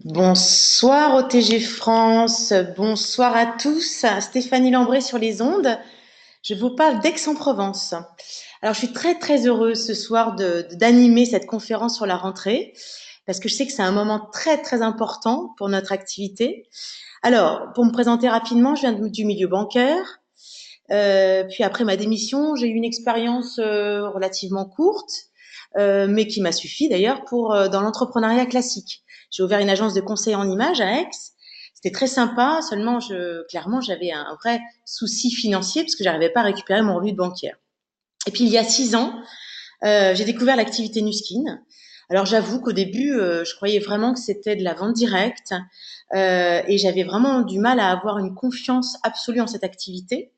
Bonsoir OTG France, bonsoir à tous. Stéphanie Lambré sur les ondes. Je vous parle d'Aix-en-Provence. Alors, je suis très très heureuse ce soir d'animer cette conférence sur la rentrée parce que je sais que c'est un moment très très important pour notre activité. Alors, pour me présenter rapidement, je viens du milieu bancaire. Puis après ma démission, j'ai eu une expérience relativement courte, mais qui m'a suffi d'ailleurs pour dans l'entrepreneuriat classique. J'ai ouvert une agence de conseil en images à Aix. C'était très sympa, seulement clairement j'avais un vrai souci financier parce que j'arrivais pas à récupérer mon revenu de banquière. Et puis il y a 6 ans, j'ai découvert l'activité Nuskin. Alors j'avoue qu'au début, je croyais vraiment que c'était de la vente directe, et j'avais vraiment du mal à avoir une confiance absolue en cette activité.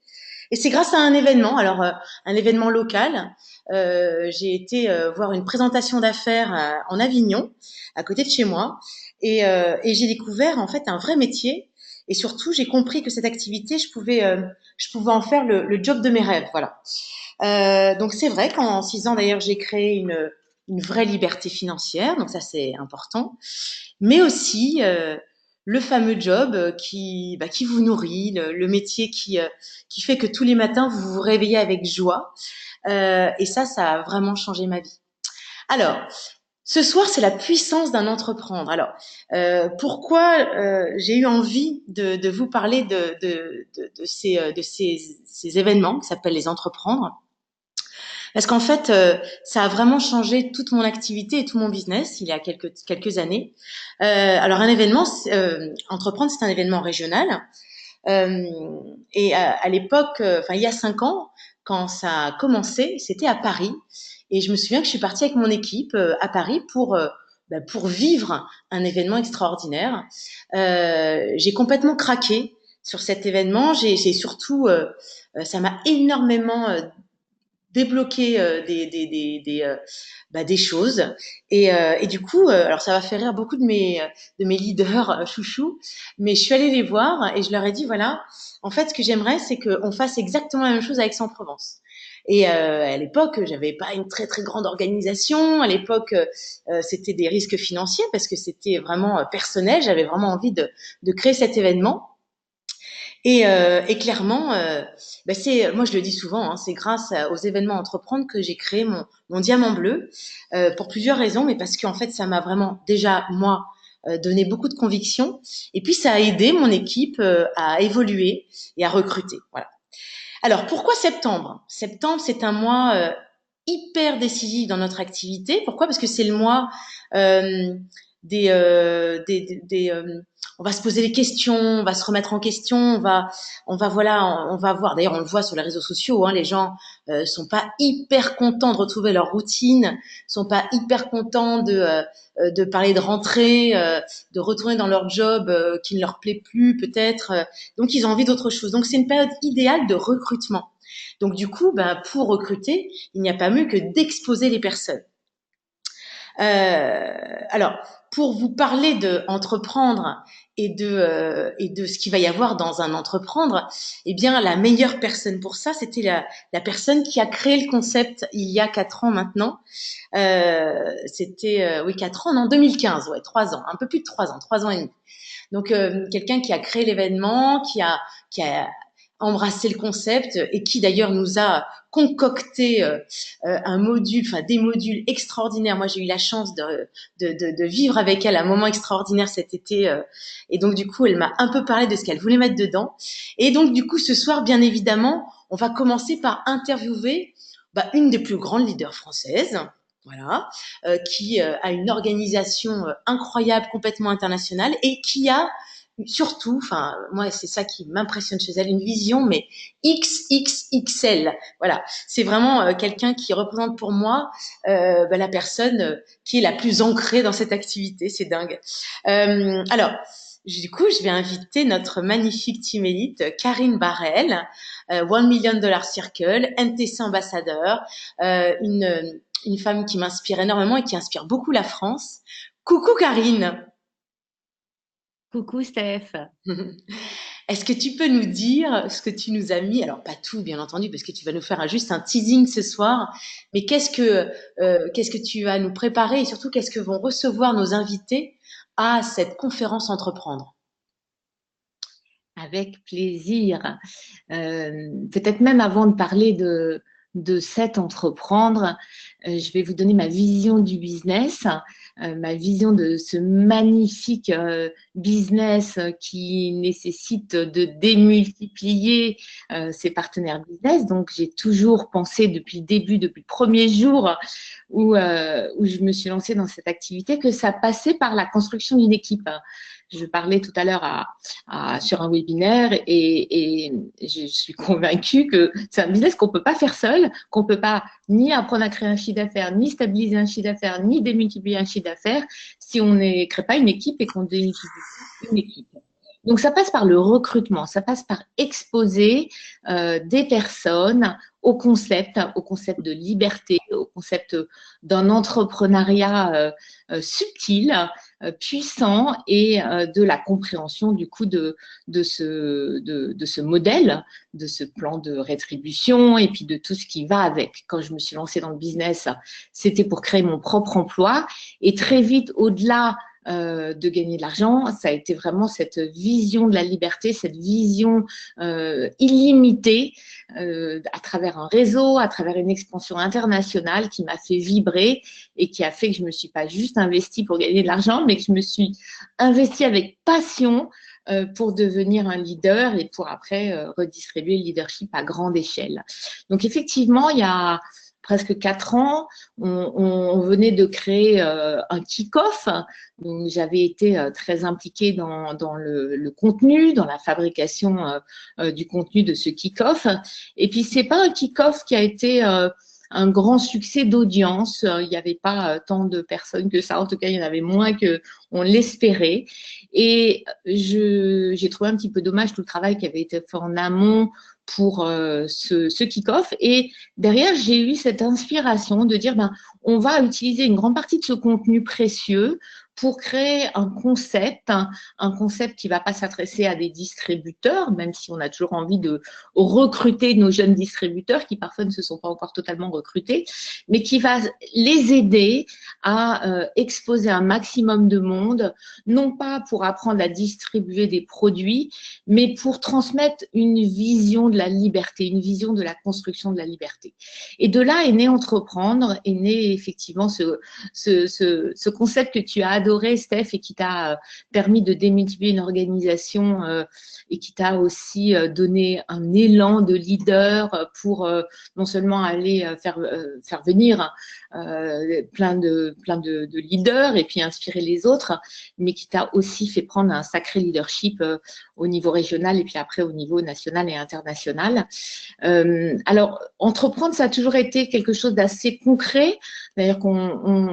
Et c'est grâce à un événement, alors un événement local. J'ai été voir une présentation d'affaires en Avignon, à côté de chez moi, et j'ai découvert en fait un vrai métier. Et surtout, j'ai compris que cette activité, je pouvais en faire le job de mes rêves. Voilà. Donc c'est vrai qu'en 6 ans d'ailleurs, j'ai créé une vraie liberté financière. Donc ça, c'est important, mais aussi le fameux job qui vous nourrit, le métier qui fait que tous les matins vous vous réveillez avec joie. Et ça a vraiment changé ma vie. Alors, ce soir, c'est la puissance d'un entreprendre. Alors, pourquoi j'ai eu envie de vous parler de ces événements qui s'appellent les entreprendre? Parce qu'en fait, ça a vraiment changé toute mon activité et tout mon business il y a quelques années. Alors un événement, entreprendre, c'est un événement régional. Euh, et à l'époque, enfin il y a 5 ans, quand ça a commencé, c'était à Paris. Et je me souviens que je suis partie avec mon équipe à Paris pour vivre un événement extraordinaire. J'ai complètement craqué sur cet événement. J'ai surtout, ça m'a énormément débloquer des choses et du coup alors ça va faire rire beaucoup de mes leaders chouchous, mais je suis allée les voir et je leur ai dit voilà, en fait ce que j'aimerais c'est qu'on fasse exactement la même chose à Aix-en-Provence. Et à l'époque, j'avais pas une très très grande organisation. À l'époque, c'était des risques financiers parce que c'était vraiment personnel. J'avais vraiment envie de créer cet événement. Et clairement, moi je le dis souvent, hein, c'est grâce aux événements Entreprendre que j'ai créé mon diamant bleu, pour plusieurs raisons, mais parce qu'en fait ça m'a vraiment déjà moi donné beaucoup de conviction, et puis ça a aidé mon équipe à évoluer et à recruter. Voilà. Alors pourquoi septembre? Septembre, c'est un mois hyper décisif dans notre activité. Pourquoi? Parce que c'est le mois euh, des on va se poser des questions, on va se remettre en question, on va voir. D'ailleurs, on le voit sur les réseaux sociaux, hein, les gens sont pas hyper contents de retrouver leur routine, sont pas hyper contents de parler de rentrée, de retourner dans leur job qui ne leur plaît plus peut-être. Donc, ils ont envie d'autre chose. Donc, c'est une période idéale de recrutement. Donc, du coup, pour recruter, il n'y a pas mieux que d'exposer les personnes. Alors, pour vous parler de entreprendre et de ce qu'il va y avoir dans un entreprendre, eh bien, la meilleure personne pour ça, c'était la personne qui a créé le concept il y a 4 ans maintenant. C'était, oui, 4 ans, non, 2015, ouais, 3 ans, un peu plus de 3 ans, 3 ans et demi. Donc, quelqu'un qui a créé l'événement, qui a embrassé le concept et qui d'ailleurs nous a concocté un module, enfin des modules extraordinaires. Moi, j'ai eu la chance de vivre avec elle un moment extraordinaire cet été, et donc du coup, elle m'a un peu parlé de ce qu'elle voulait mettre dedans. Et donc du coup, ce soir, bien évidemment, on va commencer par interviewer une des plus grandes leaders françaises. Voilà, qui a une organisation incroyable, complètement internationale, et qui a surtout, enfin, moi, c'est ça qui m'impressionne chez elle, une vision, mais XXXL. Voilà, c'est vraiment quelqu'un qui représente pour moi la personne qui est la plus ancrée dans cette activité. C'est dingue. Alors, du coup, je vais inviter notre magnifique team élite, Karine Barrel, One Million Dollar Circle, NTC ambassadeur, une femme qui m'inspire énormément et qui inspire beaucoup la France. Coucou Karine. Coucou Steph. Est-ce que tu peux nous dire ce que tu nous as mis? Alors pas tout, bien entendu, parce que tu vas nous faire juste un teasing ce soir. Mais qu'est-ce que tu vas nous préparer et surtout qu'est-ce que vont recevoir nos invités à cette conférence Entreprendre. Avec plaisir. Peut-être même avant de parler de cet entreprendre, je vais vous donner ma vision du business, ma vision de ce magnifique business qui nécessite de démultiplier ses partenaires business. Donc, j'ai toujours pensé depuis le début, depuis le premier jour où je me suis lancée dans cette activité, que ça passait par la construction d'une équipe. Je parlais tout à l'heure sur un webinaire et je suis convaincue que c'est un business qu'on ne peut pas faire seul, qu'on ne peut pas ni apprendre à créer un chiffre d'affaires, ni stabiliser un chiffre d'affaires, ni démultiplier un chiffre d'affaires si on ne crée pas une équipe et qu'on démultiplie une équipe. Donc, ça passe par le recrutement, ça passe par exposer des personnes au concept de liberté, au concept d'un entrepreneuriat subtil, puissant et de la compréhension du coup de ce modèle, de ce plan de rétribution et puis de tout ce qui va avec. Quand je me suis lancée dans le business, c'était pour créer mon propre emploi et très vite, au-delà de gagner de l'argent, ça a été vraiment cette vision de la liberté, cette vision illimitée à travers un réseau, à travers une expansion internationale qui m'a fait vibrer et qui a fait que je ne me suis pas juste investie pour gagner de l'argent, mais que je me suis investie avec passion pour devenir un leader et pour après redistribuer le leadership à grande échelle. Donc effectivement, il y a presque 4 ans, on venait de créer un kick-off. Donc, j'avais été très impliquée dans le contenu, dans la fabrication du contenu de ce kick-off. Et puis, c'est pas un kick-off qui a été un grand succès d'audience. Il n'y avait pas tant de personnes que ça. En tout cas, il y en avait moins qu'on l'espérait. Et j'ai trouvé un petit peu dommage tout le travail qui avait été fait en amont pour ce kick-off. Et derrière, j'ai eu cette inspiration de dire, on va utiliser une grande partie de ce contenu précieux pour créer un concept qui ne va pas s'adresser à des distributeurs, même si on a toujours envie de recruter nos jeunes distributeurs qui parfois ne se sont pas encore totalement recrutés, mais qui va les aider à exposer un maximum de monde, non pas pour apprendre à distribuer des produits, mais pour transmettre une vision de la liberté, une vision de la construction de la liberté. Et de là est né Entreprendre, est né effectivement ce concept que tu as adoré, Steph, et qui t'a permis de démultiplier une organisation et qui t'a aussi donné un élan de leader pour non seulement aller faire venir plein de leaders et puis inspirer les autres, mais qui t'a aussi fait prendre un sacré leadership au niveau régional et puis après au niveau national et international. Alors, entreprendre, ça a toujours été quelque chose d'assez concret. D'ailleurs,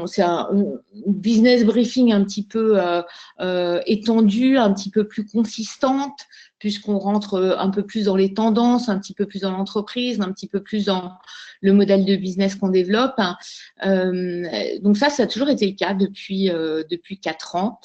c'est un business briefing un petit peu étendu, un petit peu plus consistante, puisqu'on rentre un peu plus dans les tendances, un petit peu plus dans l'entreprise, un petit peu plus dans le modèle de business qu'on développe. Donc ça a toujours été le cas depuis 4 ans.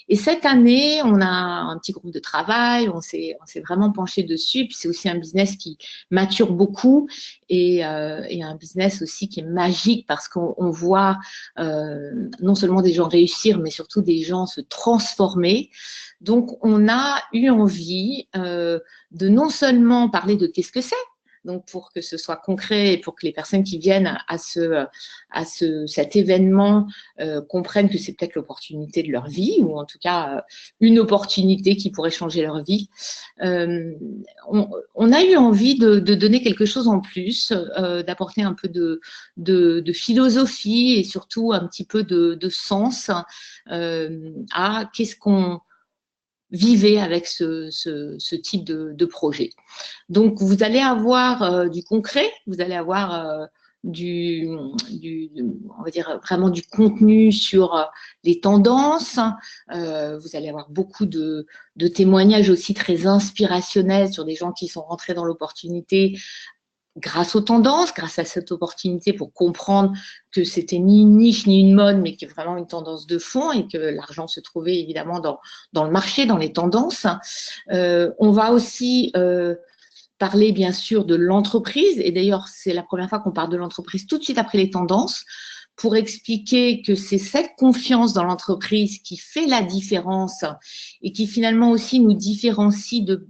Et cette année, on a un petit groupe de travail, on s'est vraiment penché dessus. Puis c'est aussi un business qui mature beaucoup et un business aussi qui est magique parce qu'on voit non seulement des gens réussir, mais surtout des gens se transformer. Donc, on a eu envie de non seulement parler de qu'est-ce que c'est, donc pour que ce soit concret et pour que les personnes qui viennent à cet événement comprennent que c'est peut-être l'opportunité de leur vie ou en tout cas une opportunité qui pourrait changer leur vie. On a eu envie de donner quelque chose en plus, d'apporter un peu de philosophie et surtout un petit peu de sens à qu'est-ce qu'on vivait avec ce type de projet. Donc, vous allez avoir du concret, vous allez avoir on va dire vraiment du contenu sur les tendances. Vous allez avoir beaucoup de témoignages aussi très inspirationnels sur des gens qui sont rentrés dans l'opportunité grâce aux tendances, grâce à cette opportunité pour comprendre que c'était ni une niche ni une mode, mais que vraiment une tendance de fond et que l'argent se trouvait évidemment dans le marché, dans les tendances. On va aussi parler bien sûr de l'entreprise et d'ailleurs c'est la première fois qu'on parle de l'entreprise tout de suite après les tendances pour expliquer que c'est cette confiance dans l'entreprise qui fait la différence et qui finalement aussi nous différencie de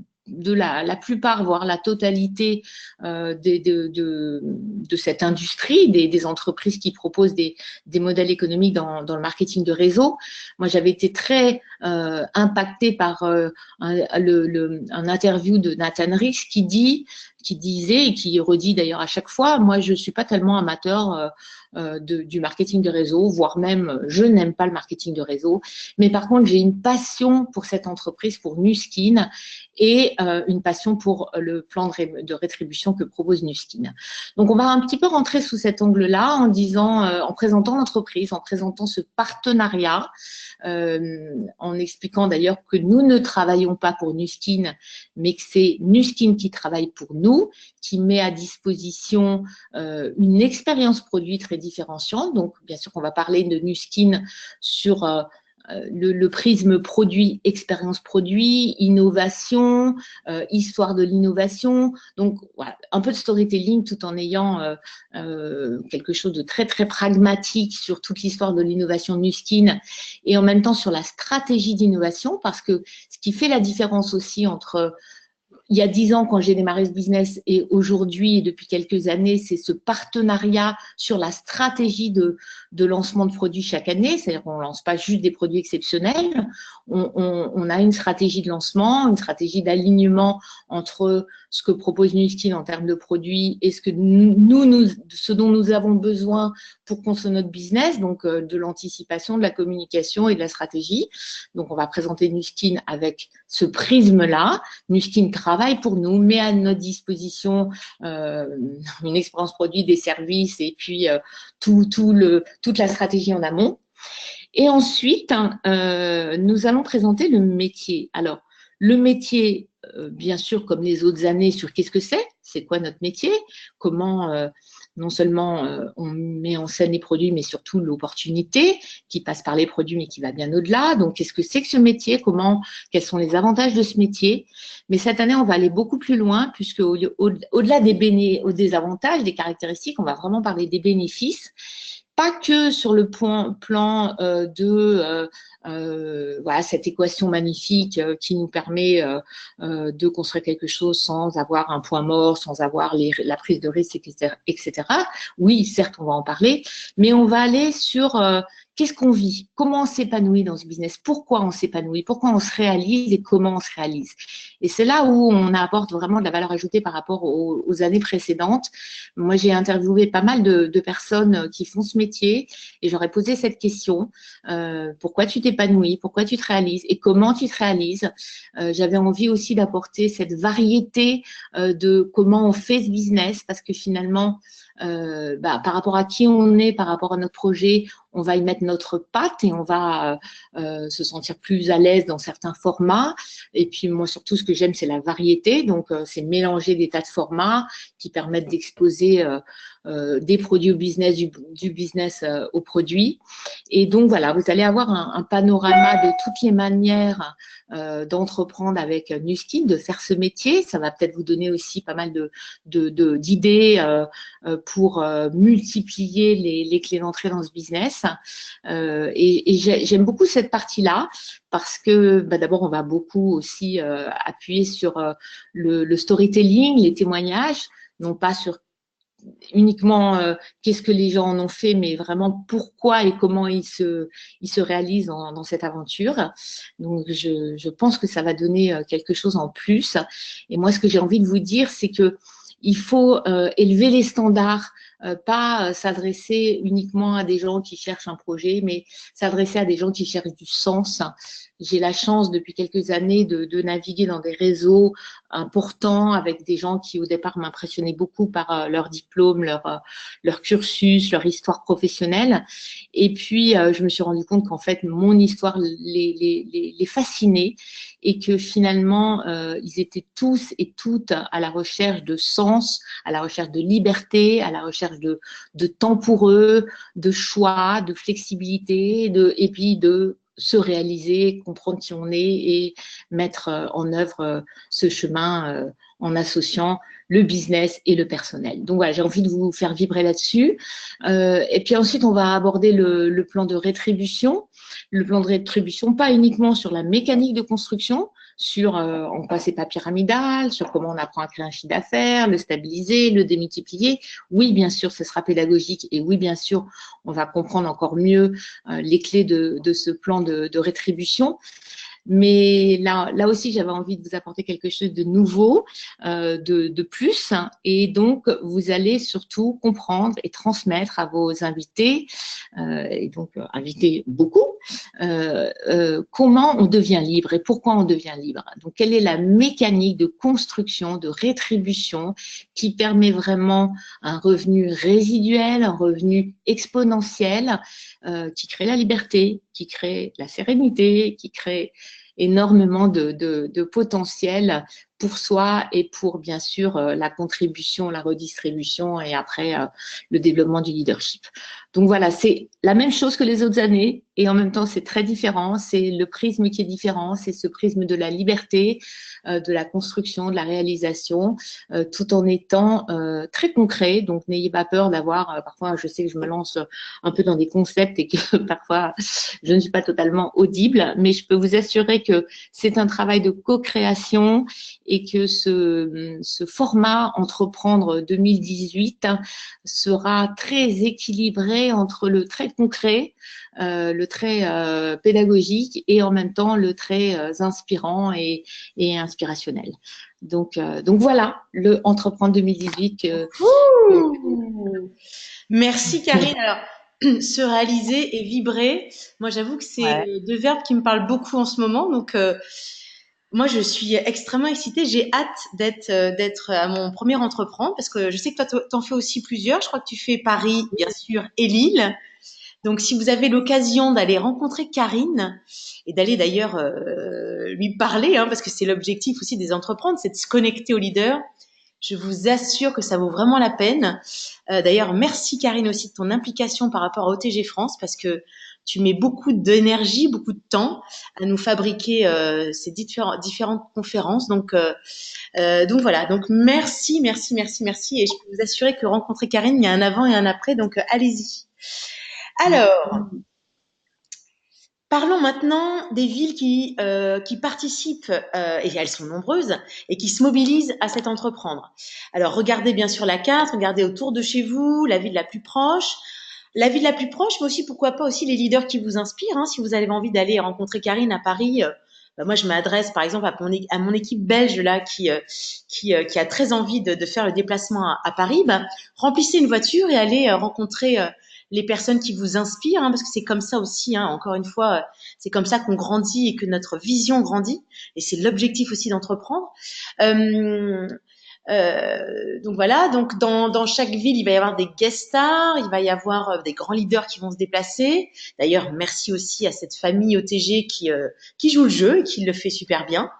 la plupart, voire la totalité de cette industrie, des entreprises qui proposent des modèles économiques dans le marketing de réseau. Moi, j'avais été très impactée par un interview de Nathan Rich qui disait et qui redit d'ailleurs à chaque fois, moi, je ne suis pas tellement amateur du marketing de réseau, voire même je n'aime pas le marketing de réseau, mais par contre j'ai une passion pour cette entreprise, pour Nuskin, et une passion pour le plan de rétribution que propose Nuskin. Donc on va un petit peu rentrer sous cet angle-là en disant, en présentant l'entreprise, en présentant ce partenariat, en expliquant d'ailleurs que nous ne travaillons pas pour Nuskin, mais que c'est Nuskin qui travaille pour nous, qui met à disposition une expérience produit très différenciante. Donc, bien sûr qu'on va parler de Nuskin sur le prisme produit, expérience produit, innovation, histoire de l'innovation. Donc, voilà, un peu de storytelling tout en ayant quelque chose de très, très pragmatique sur toute l'histoire de l'innovation Nuskin et en même temps sur la stratégie d'innovation, parce que ce qui fait la différence aussi entre il y a 10 ans, quand j'ai démarré ce business, et aujourd'hui, et depuis quelques années, c'est ce partenariat sur la stratégie de lancement de produits chaque année. C'est-à-dire qu'on ne lance pas juste des produits exceptionnels. On a une stratégie de lancement, une stratégie d'alignement entre ce que propose Nuskin en termes de produits et ce dont nous avons besoin pour construire notre business, donc de l'anticipation, de la communication et de la stratégie. Donc, on va présenter Nuskin avec ce prisme-là. Nuskin travaille pour nous, met à notre disposition une expérience produit, des services et puis toute la stratégie en amont. Et ensuite, nous allons présenter le métier. Alors, le métier, bien sûr, comme les autres années, sur qu'est-ce que c'est quoi notre métier, comment non seulement on met en scène les produits, mais surtout l'opportunité qui passe par les produits, mais qui va bien au-delà. Donc, qu'est-ce que c'est que ce métier, quels sont les avantages de ce métier. Mais cette année, on va aller beaucoup plus loin, puisque au-delà des avantages, des caractéristiques, on va vraiment parler des bénéfices. Pas que sur le plan voilà, cette équation magnifique qui nous permet de construire quelque chose sans avoir un point mort, sans avoir la prise de risque, etc., etc. Oui, certes, on va en parler, mais on va aller sur qu'est-ce qu'on vit, comment on s'épanouit dans ce business, pourquoi on s'épanouit, pourquoi on se réalise et comment on se réalise. Et c'est là où on apporte vraiment de la valeur ajoutée par rapport aux années précédentes. Moi, j'ai interviewé pas mal de personnes qui font ce métier et j'aurais posé cette question, pourquoi tu t'épanouis, pourquoi tu te réalises et comment tu te réalises. J'avais envie aussi d'apporter cette variété de comment on fait ce business, parce que finalement, par rapport à qui on est, par rapport à notre projet, on va y mettre notre patte et on va se sentir plus à l'aise dans certains formats. Et puis moi, surtout, ce que j'aime, c'est la variété. Donc, c'est mélanger des tas de formats qui permettent d'exposer des produits au business, du business au produit. Et donc, voilà, vous allez avoir un panorama de toutes les manières d'entreprendre avec Nuskin, de faire ce métier. Ça va peut-être vous donner aussi pas mal d'idées pour multiplier les clés d'entrée dans ce business. Et j'aime beaucoup cette partie-là parce que d'abord, on va beaucoup aussi appuyer sur le storytelling, les témoignages, non pas sur uniquement qu'est-ce que les gens en ont fait, mais vraiment pourquoi et comment ils se réalisent dans cette aventure. Donc, je pense que ça va donner quelque chose en plus. Et moi, ce que j'ai envie de vous dire, c'est que il faut élever les standards, pas s'adresser uniquement à des gens qui cherchent un projet, mais s'adresser à des gens qui cherchent du sens. J'ai la chance depuis quelques années de naviguer dans des réseaux importants avec des gens qui au départ m'impressionnaient beaucoup par leur diplôme, leur cursus, leur histoire professionnelle. Et puis, je me suis rendu compte qu'en fait, mon histoire les fascinait et que finalement, ils étaient tous et toutes à la recherche de sens, à la recherche de liberté, à la recherche de temps pour eux, de choix, de flexibilité, et puis de se réaliser, comprendre qui on est et mettre en œuvre ce chemin en associant le business et le personnel. Donc voilà, j'ai envie de vous faire vibrer là-dessus. Et puis ensuite, on va aborder le plan de rétribution. Le plan de rétribution, pas uniquement sur la mécanique de construction, sur en quoi c'est pas pyramidal, sur comment on apprend à créer un chiffre d'affaires, le stabiliser, le démultiplier. Oui, bien sûr, ce sera pédagogique et oui, bien sûr, on va comprendre encore mieux les clés de ce plan de rétribution. Mais là aussi, j'avais envie de vous apporter quelque chose de nouveau, de plus. Et donc, vous allez surtout comprendre et transmettre à vos invités, et donc inviter beaucoup, comment on devient libre et pourquoi on devient libre. Donc, quelle est la mécanique de construction, de rétribution qui permet vraiment un revenu résiduel, un revenu exponentiel, qui crée la liberté, qui crée la sérénité, qui crée énormément de potentiel pour soi et pour bien sûr la contribution, la redistribution et après le développement du leadership. Donc voilà, c'est la même chose que les autres années et en même temps c'est très différent, c'est le prisme qui est différent, c'est ce prisme de la liberté, de la construction, de la réalisation, tout en étant très concret. Donc n'ayez pas peur d'avoir, parfois je sais que je me lance un peu dans des concepts et que parfois je ne suis pas totalement audible, mais je peux vous assurer que c'est un travail de co-création et que ce format Entreprendre 2018 sera très équilibré entre le très concret, le très pédagogique et en même temps le très inspirant et inspirationnel. Donc voilà, le Entreprendre 2018. Merci Karine. Alors, se réaliser et vibrer, moi j'avoue que c'est Ouais. deux verbes qui me parlent beaucoup en ce moment. Donc, moi je suis extrêmement excitée. J'ai hâte d'être à mon premier entreprendre parce que je sais que toi t'en fais aussi plusieurs. Je crois que tu fais Paris, bien sûr, et Lille. Donc, si vous avez l'occasion d'aller rencontrer Karine et d'aller d'ailleurs lui parler, hein, parce que c'est l'objectif aussi des entreprendre, c'est de se connecter aux leaders. Je vous assure que ça vaut vraiment la peine. D'ailleurs, merci Karine aussi de ton implication par rapport à OTG France parce que tu mets beaucoup d'énergie, beaucoup de temps à nous fabriquer ces différentes conférences. Donc voilà. Donc merci, merci, merci, merci. Et je peux vous assurer que rencontrer Karine, il y a un avant et un après. Donc allez-y. Alors, parlons maintenant des villes qui participent, et elles sont nombreuses, et qui se mobilisent à cet entreprendre. Alors, regardez bien sûr la carte, regardez autour de chez vous, la ville la plus proche. La ville la plus proche, mais aussi, pourquoi pas, aussi les leaders qui vous inspirent. Hein. Si vous avez envie d'aller rencontrer Karine à Paris, bah, moi, je m'adresse, par exemple, à mon équipe belge, là, qui a très envie de faire le déplacement à Paris. Bah, remplissez une voiture et allez rencontrer les personnes qui vous inspirent, hein, parce que c'est comme ça aussi, hein, encore une fois, c'est comme ça qu'on grandit et que notre vision grandit, et c'est l'objectif aussi d'entreprendre. Euh, donc voilà, donc dans chaque ville, il va y avoir des guest stars, il va y avoir des grands leaders qui vont se déplacer. D'ailleurs, merci aussi à cette famille OTG qui joue le jeu et qui le fait super bien.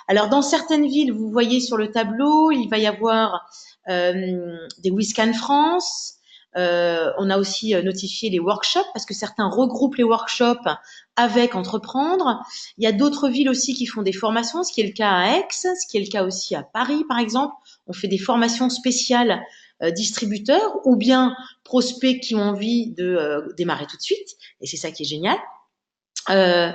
Alors, dans certaines villes, vous voyez sur le tableau, il va y avoir des WISCAN France. On a aussi notifié les workshops parce que certains regroupent les workshops avec Entreprendre. Il y a d'autres villes aussi qui font des formations, ce qui est le cas à Aix, ce qui est le cas aussi à Paris, par exemple. On fait des formations spéciales distributeurs ou bien prospects qui ont envie de démarrer tout de suite. Et c'est ça qui est génial. Euh,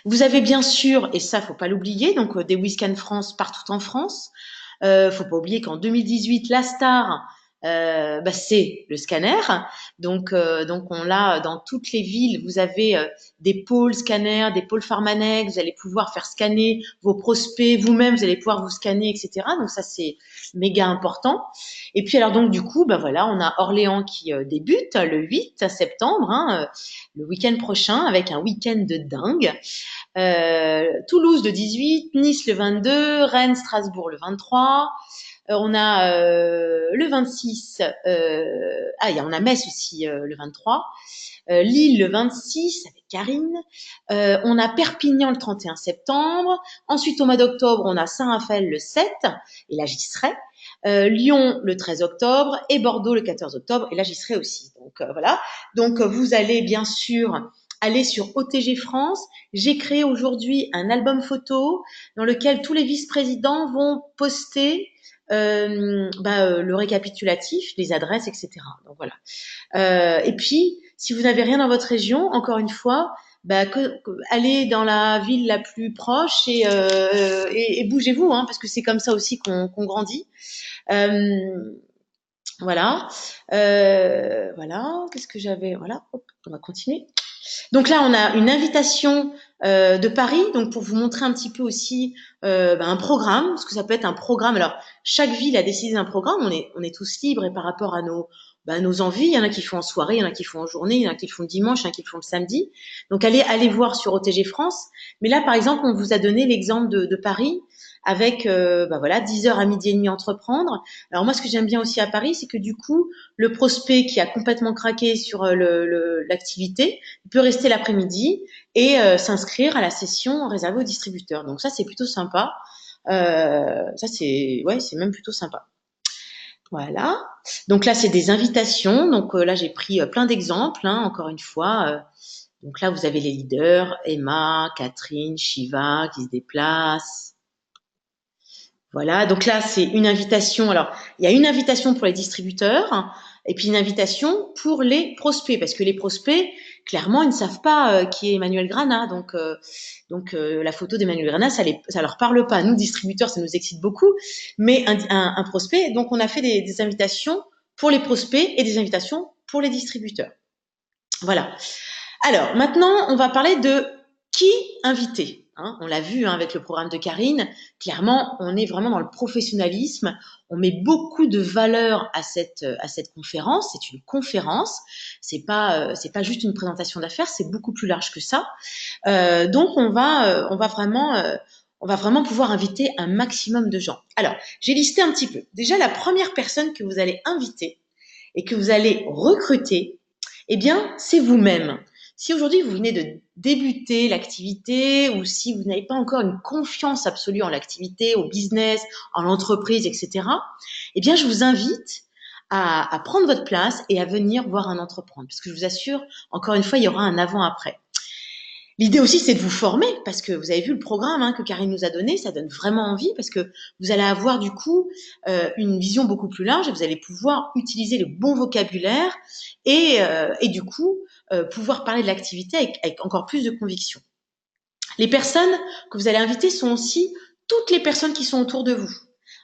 vous avez bien sûr, et ça faut pas l'oublier, donc des WISCAN France partout en France. Faut pas oublier qu'en 2018, la star, bah, c'est le scanner. Donc on l'a dans toutes les villes. Vous avez des pôles scanners, des pôles Pharmanex. Vous allez pouvoir faire scanner vos prospects vous-même. Vous allez pouvoir vous scanner, etc. Donc ça c'est méga important. Et puis alors donc du coup, bah voilà, on a Orléans qui débute le 8 septembre, hein, le week-end prochain, avec un week-end de dingue. Toulouse le 18, Nice le 22, Rennes, Strasbourg le 23. On a le 26, on a Metz aussi le 23. Lille le 26 avec Karine. On a Perpignan le 31 septembre. Ensuite, au mois d'octobre, on a Saint-Raphaël le 7, et là j'y serai. Lyon le 13 octobre et Bordeaux le 14 octobre, et là j'y serai aussi. Donc voilà. Donc vous allez bien sûr aller sur OTG France. J'ai créé aujourd'hui un album photo dans lequel tous les vice-présidents vont poster le récapitulatif, les adresses, etc. Donc voilà. Et puis, si vous n'avez rien dans votre région, encore une fois, allez dans la ville la plus proche et bougez-vous, hein, parce que c'est comme ça aussi qu'on grandit. Euh, voilà. Voilà. Qu'est-ce que j'avais? Voilà. Hop, on va continuer. Donc là, on a une invitation de Paris, donc pour vous montrer un petit peu aussi un programme, parce que ça peut être un programme. Alors, chaque ville a décidé d'un programme. On est tous libres et par rapport à nos envies. Il y en a qui font en soirée, il y en a qui font en journée, il y en a qui le font le dimanche, il y en a qui le font le samedi. Donc, allez voir sur OTG France. Mais là, par exemple, on vous a donné l'exemple de Paris avec voilà 10 heures à midi et demi entreprendre. Alors moi, ce que j'aime bien aussi à Paris, c'est que du coup, le prospect qui a complètement craqué sur l'activité, il peut rester l'après-midi et s'inscrire à la session réservée aux distributeurs. Donc ça, c'est plutôt sympa. Ça, c'est même plutôt sympa. Voilà. Donc là, c'est des invitations. Donc là, j'ai pris plein d'exemples, hein, encore une fois. Donc là, vous avez les leaders, Emma, Catherine, Shiva qui se déplacent. Voilà, donc là, c'est une invitation. Alors, il y a une invitation pour les distributeurs et puis une invitation pour les prospects, parce que les prospects, clairement, ils ne savent pas qui est Emmanuel Grana. Donc, la photo d'Emmanuel Grana, ça leur parle pas. Nous, distributeurs, ça nous excite beaucoup, mais un prospect, donc on a fait des invitations pour les prospects et des invitations pour les distributeurs. Voilà. Alors, maintenant, on va parler de qui inviter. Hein, on l'a vu, hein, avec le programme de Karine. Clairement, on est vraiment dans le professionnalisme. On met beaucoup de valeur à cette conférence. C'est une conférence. C'est pas juste une présentation d'affaires. C'est beaucoup plus large que ça. Donc, on va vraiment pouvoir inviter un maximum de gens. Alors, j'ai listé un petit peu. Déjà, la première personne que vous allez inviter et que vous allez recruter, eh bien, c'est vous-même. Si aujourd'hui vous venez de débuter l'activité ou si vous n'avez pas encore une confiance absolue en l'activité, au business, en l'entreprise, etc., eh bien, je vous invite à prendre votre place et à venir voir un entreprendre. Parce que je vous assure, encore une fois, il y aura un avant-après. L'idée aussi, c'est de vous former, parce que vous avez vu le programme, hein, que Karine nous a donné, ça donne vraiment envie, parce que vous allez avoir du coup une vision beaucoup plus large et vous allez pouvoir utiliser le bon vocabulaire et du coup pouvoir parler de l'activité avec encore plus de conviction. Les personnes que vous allez inviter sont aussi toutes les personnes qui sont autour de vous.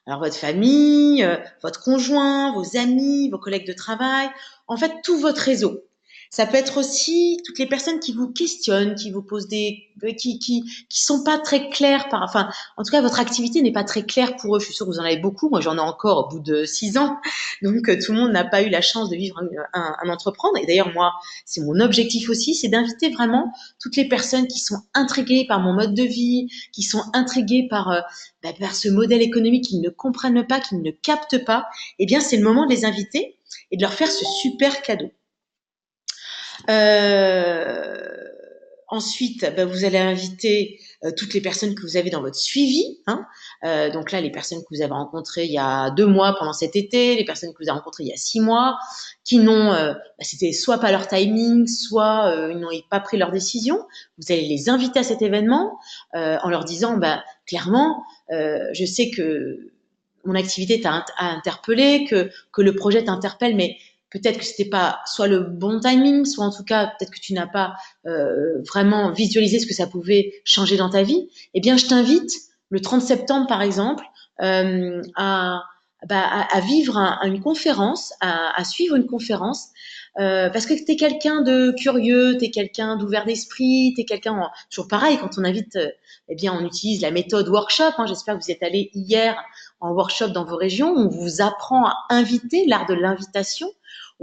Alors votre famille, votre conjoint, vos amis, vos collègues de travail, en fait tout votre réseau. Ça peut être aussi toutes les personnes qui vous questionnent, qui vous posent qui sont pas très claires enfin, en tout cas, votre activité n'est pas très claire pour eux. Je suis sûre que vous en avez beaucoup. Moi, j'en ai encore au bout de 6 ans. Donc, tout le monde n'a pas eu la chance de vivre un entreprendre. Et d'ailleurs, moi, c'est mon objectif aussi, c'est d'inviter vraiment toutes les personnes qui sont intriguées par mon mode de vie, qui sont intriguées par ce modèle économique qu'ils ne comprennent pas, qu'ils ne captent pas. Eh bien, c'est le moment de les inviter et de leur faire ce super cadeau. Ensuite, vous allez inviter toutes les personnes que vous avez dans votre suivi. Hein. Donc là, les personnes que vous avez rencontrées il y a 2 mois pendant cet été, les personnes que vous avez rencontrées il y a 6 mois, qui n'ont, c'était soit pas leur timing, soit ils n'ont pas pris leur décision. Vous allez les inviter à cet événement en leur disant, clairement, je sais que mon activité t'a interpellé, que le projet t'interpelle, mais peut-être que c'était pas soit le bon timing, soit en tout cas peut-être que tu n'as pas vraiment visualisé ce que ça pouvait changer dans ta vie. Eh bien, je t'invite le 30 septembre, par exemple, à vivre une conférence, à suivre une conférence. Parce que tu es quelqu'un de curieux, tu es quelqu'un d'ouvert d'esprit, tu es quelqu'un, toujours pareil, quand on invite, eh bien, on utilise la méthode workshop. Hein, j'espère que vous êtes allé hier en workshop dans vos régions. On vous apprend à inviter, l'art de l'invitation.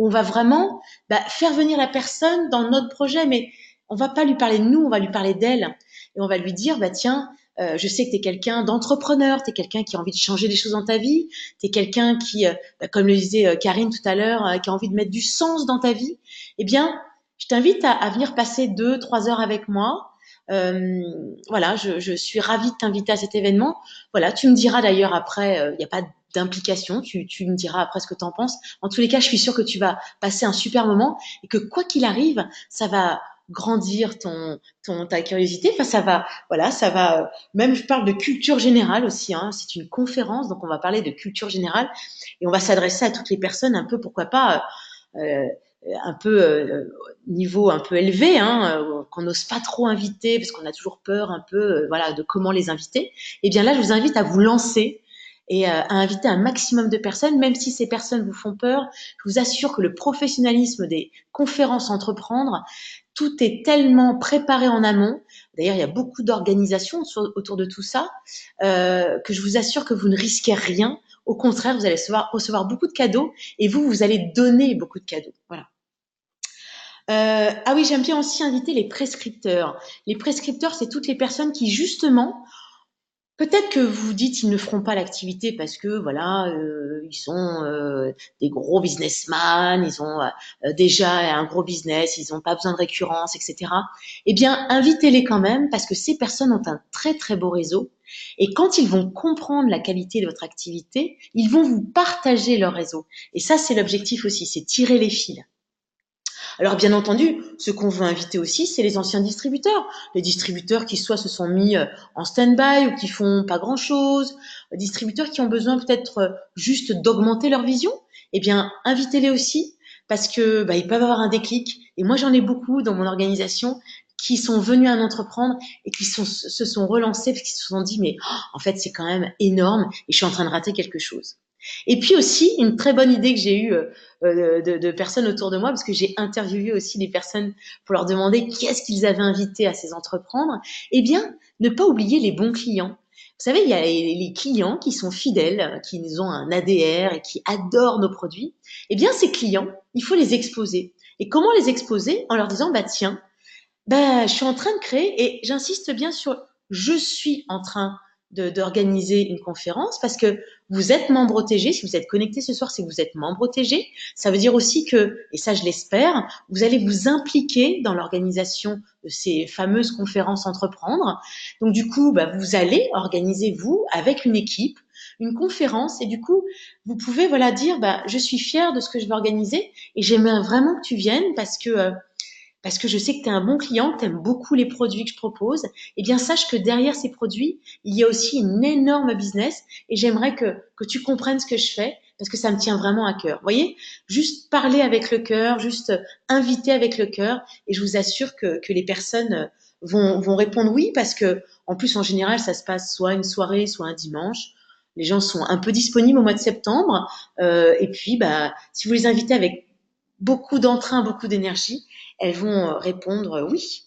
On va vraiment faire venir la personne dans notre projet, mais on va pas lui parler de nous, on va lui parler d'elle. Et on va lui dire, tiens, je sais que tu es quelqu'un d'entrepreneur, tu es quelqu'un qui a envie de changer les choses dans ta vie, tu es quelqu'un qui, comme le disait Karine tout à l'heure, qui a envie de mettre du sens dans ta vie. Eh bien, je t'invite à venir passer 2-3 heures avec moi. Voilà, je suis ravie de t'inviter à cet événement. Voilà, tu me diras d'ailleurs après, il n'y a pas d'implication, tu me diras après ce que tu en penses. En tous les cas, je suis sûre que tu vas passer un super moment et que quoi qu'il arrive, ça va grandir ta curiosité. Enfin, ça va, voilà, ça va. Même je parle de culture générale aussi. Hein, c'est une conférence, donc on va parler de culture générale et on va s'adresser à toutes les personnes un peu, pourquoi pas, euh, un peu niveau un peu élevé, hein, qu'on n'ose pas trop inviter parce qu'on a toujours peur un peu, voilà, de comment les inviter. Et bien là, je vous invite à vous lancer et à inviter un maximum de personnes, même si ces personnes vous font peur. Je vous assure que le professionnalisme des conférences entreprendre, tout est tellement préparé en amont. D'ailleurs, il y a beaucoup d'organisations autour de tout ça, que je vous assure que vous ne risquez rien. Au contraire, vous allez recevoir beaucoup de cadeaux et vous allez donner beaucoup de cadeaux. Voilà. Ah oui, j'aime bien aussi inviter les prescripteurs. Les prescripteurs, c'est toutes les personnes qui, justement, peut-être que vous dites ils ne feront pas l'activité parce que voilà ils sont des gros businessmen, ils ont déjà un gros business, ils n'ont pas besoin de récurrence, etc. Eh bien, invitez-les quand même parce que ces personnes ont un très très beau réseau et quand ils vont comprendre la qualité de votre activité, ils vont vous partager leur réseau. Et ça, c'est l'objectif aussi, c'est tirer les fils. Alors bien entendu, ce qu'on veut inviter aussi, c'est les anciens distributeurs. Les distributeurs qui soit se sont mis en stand-by ou qui font pas grand-chose, distributeurs qui ont besoin peut-être juste d'augmenter leur vision. Eh bien, invitez-les aussi parce que ils peuvent avoir un déclic. Et moi, j'en ai beaucoup dans mon organisation qui sont venus à en entreprendre et qui se sont relancés parce qu'ils se sont dit mais en fait c'est quand même énorme et je suis en train de rater quelque chose. Et puis aussi, une très bonne idée que j'ai eue de personnes autour de moi, parce que j'ai interviewé aussi des personnes pour leur demander qui est-ce qu'ils avaient invité à ces entreprendre. Eh bien, ne pas oublier les bons clients. Vous savez, il y a les clients qui sont fidèles, qui ont un ADR et qui adorent nos produits. Eh bien, ces clients, il faut les exposer. Et comment les exposer? En leur disant, bah tiens, je suis en train de créer et j'insiste bien sur je suis en train d'organiser une conférence parce que vous êtes membre OTG. Si vous êtes connecté ce soir, c'est que vous êtes membre OTG. Ça veut dire aussi que, et ça je l'espère, vous allez vous impliquer dans l'organisation de ces fameuses conférences entreprendre. Donc du coup, vous allez organiser vous avec une équipe une conférence et du coup, vous pouvez voilà dire je suis fière de ce que je vais organiser et j'aimerais vraiment que tu viennes parce que je sais que tu es un bon client, que tu aimes beaucoup les produits que je propose, eh bien sache que derrière ces produits, il y a aussi une énorme business et j'aimerais que tu comprennes ce que je fais parce que ça me tient vraiment à cœur. Vous voyez, juste parler avec le cœur, juste inviter avec le cœur et je vous assure que les personnes vont répondre oui parce que en plus en général ça se passe soit une soirée, soit un dimanche. Les gens sont un peu disponibles au mois de septembre et puis si vous les invitez avec beaucoup d'entrain, beaucoup d'énergie, elles vont répondre oui.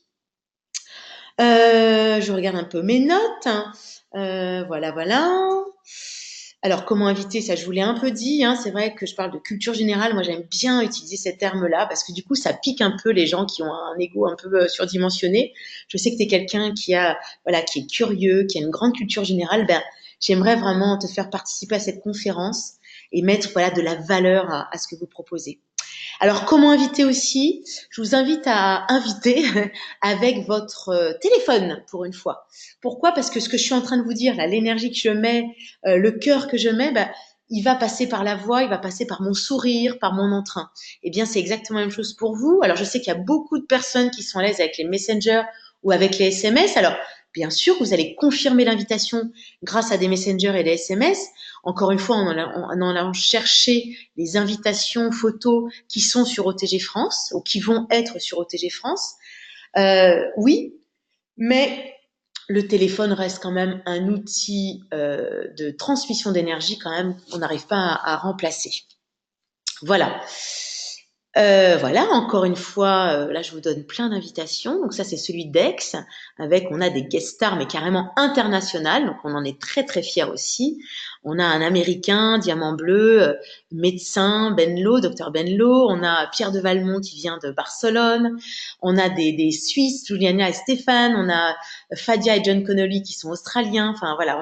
Je regarde un peu mes notes. Voilà, voilà. Alors, comment inviter ça? Je vous l'ai un peu dit. Hein, c'est vrai que je parle de culture générale. Moi, j'aime bien utiliser ces termes-là parce que du coup, ça pique un peu les gens qui ont un ego un peu surdimensionné. Je sais que tu es quelqu'un qui est curieux, qui a une grande culture générale. J'aimerais vraiment te faire participer à cette conférence et mettre de la valeur à ce que vous proposez. Alors, comment inviter aussi? Je vous invite à inviter avec votre téléphone pour une fois. Pourquoi? Parce que ce que je suis en train de vous dire, là, l'énergie que je mets, le cœur que je mets, il va passer par la voix, il va passer par mon sourire, par mon entrain. Eh bien, c'est exactement la même chose pour vous. Alors, je sais qu'il y a beaucoup de personnes qui sont à l'aise avec les messengers ou avec les SMS. Alors, bien sûr, vous allez confirmer l'invitation grâce à des messengers et des SMS. Encore une fois, en allant chercher les invitations photos qui sont sur OTG France ou qui vont être sur OTG France. Oui, mais le téléphone reste quand même un outil de transmission d'énergie quand même qu'on n'arrive pas à remplacer. Voilà. Voilà, encore une fois, là je vous donne plein d'invitations. Donc ça c'est celui d'Aix, on a des guest stars mais carrément internationales, donc on en est très très fiers aussi. On a un Américain, Diamant Bleu, médecin, Benlo, docteur Benlo. On a Pierre de Valmont qui vient de Barcelone. On a des Suisses, Juliana et Stéphane. On a Fadia et John Connolly qui sont australiens. Enfin voilà,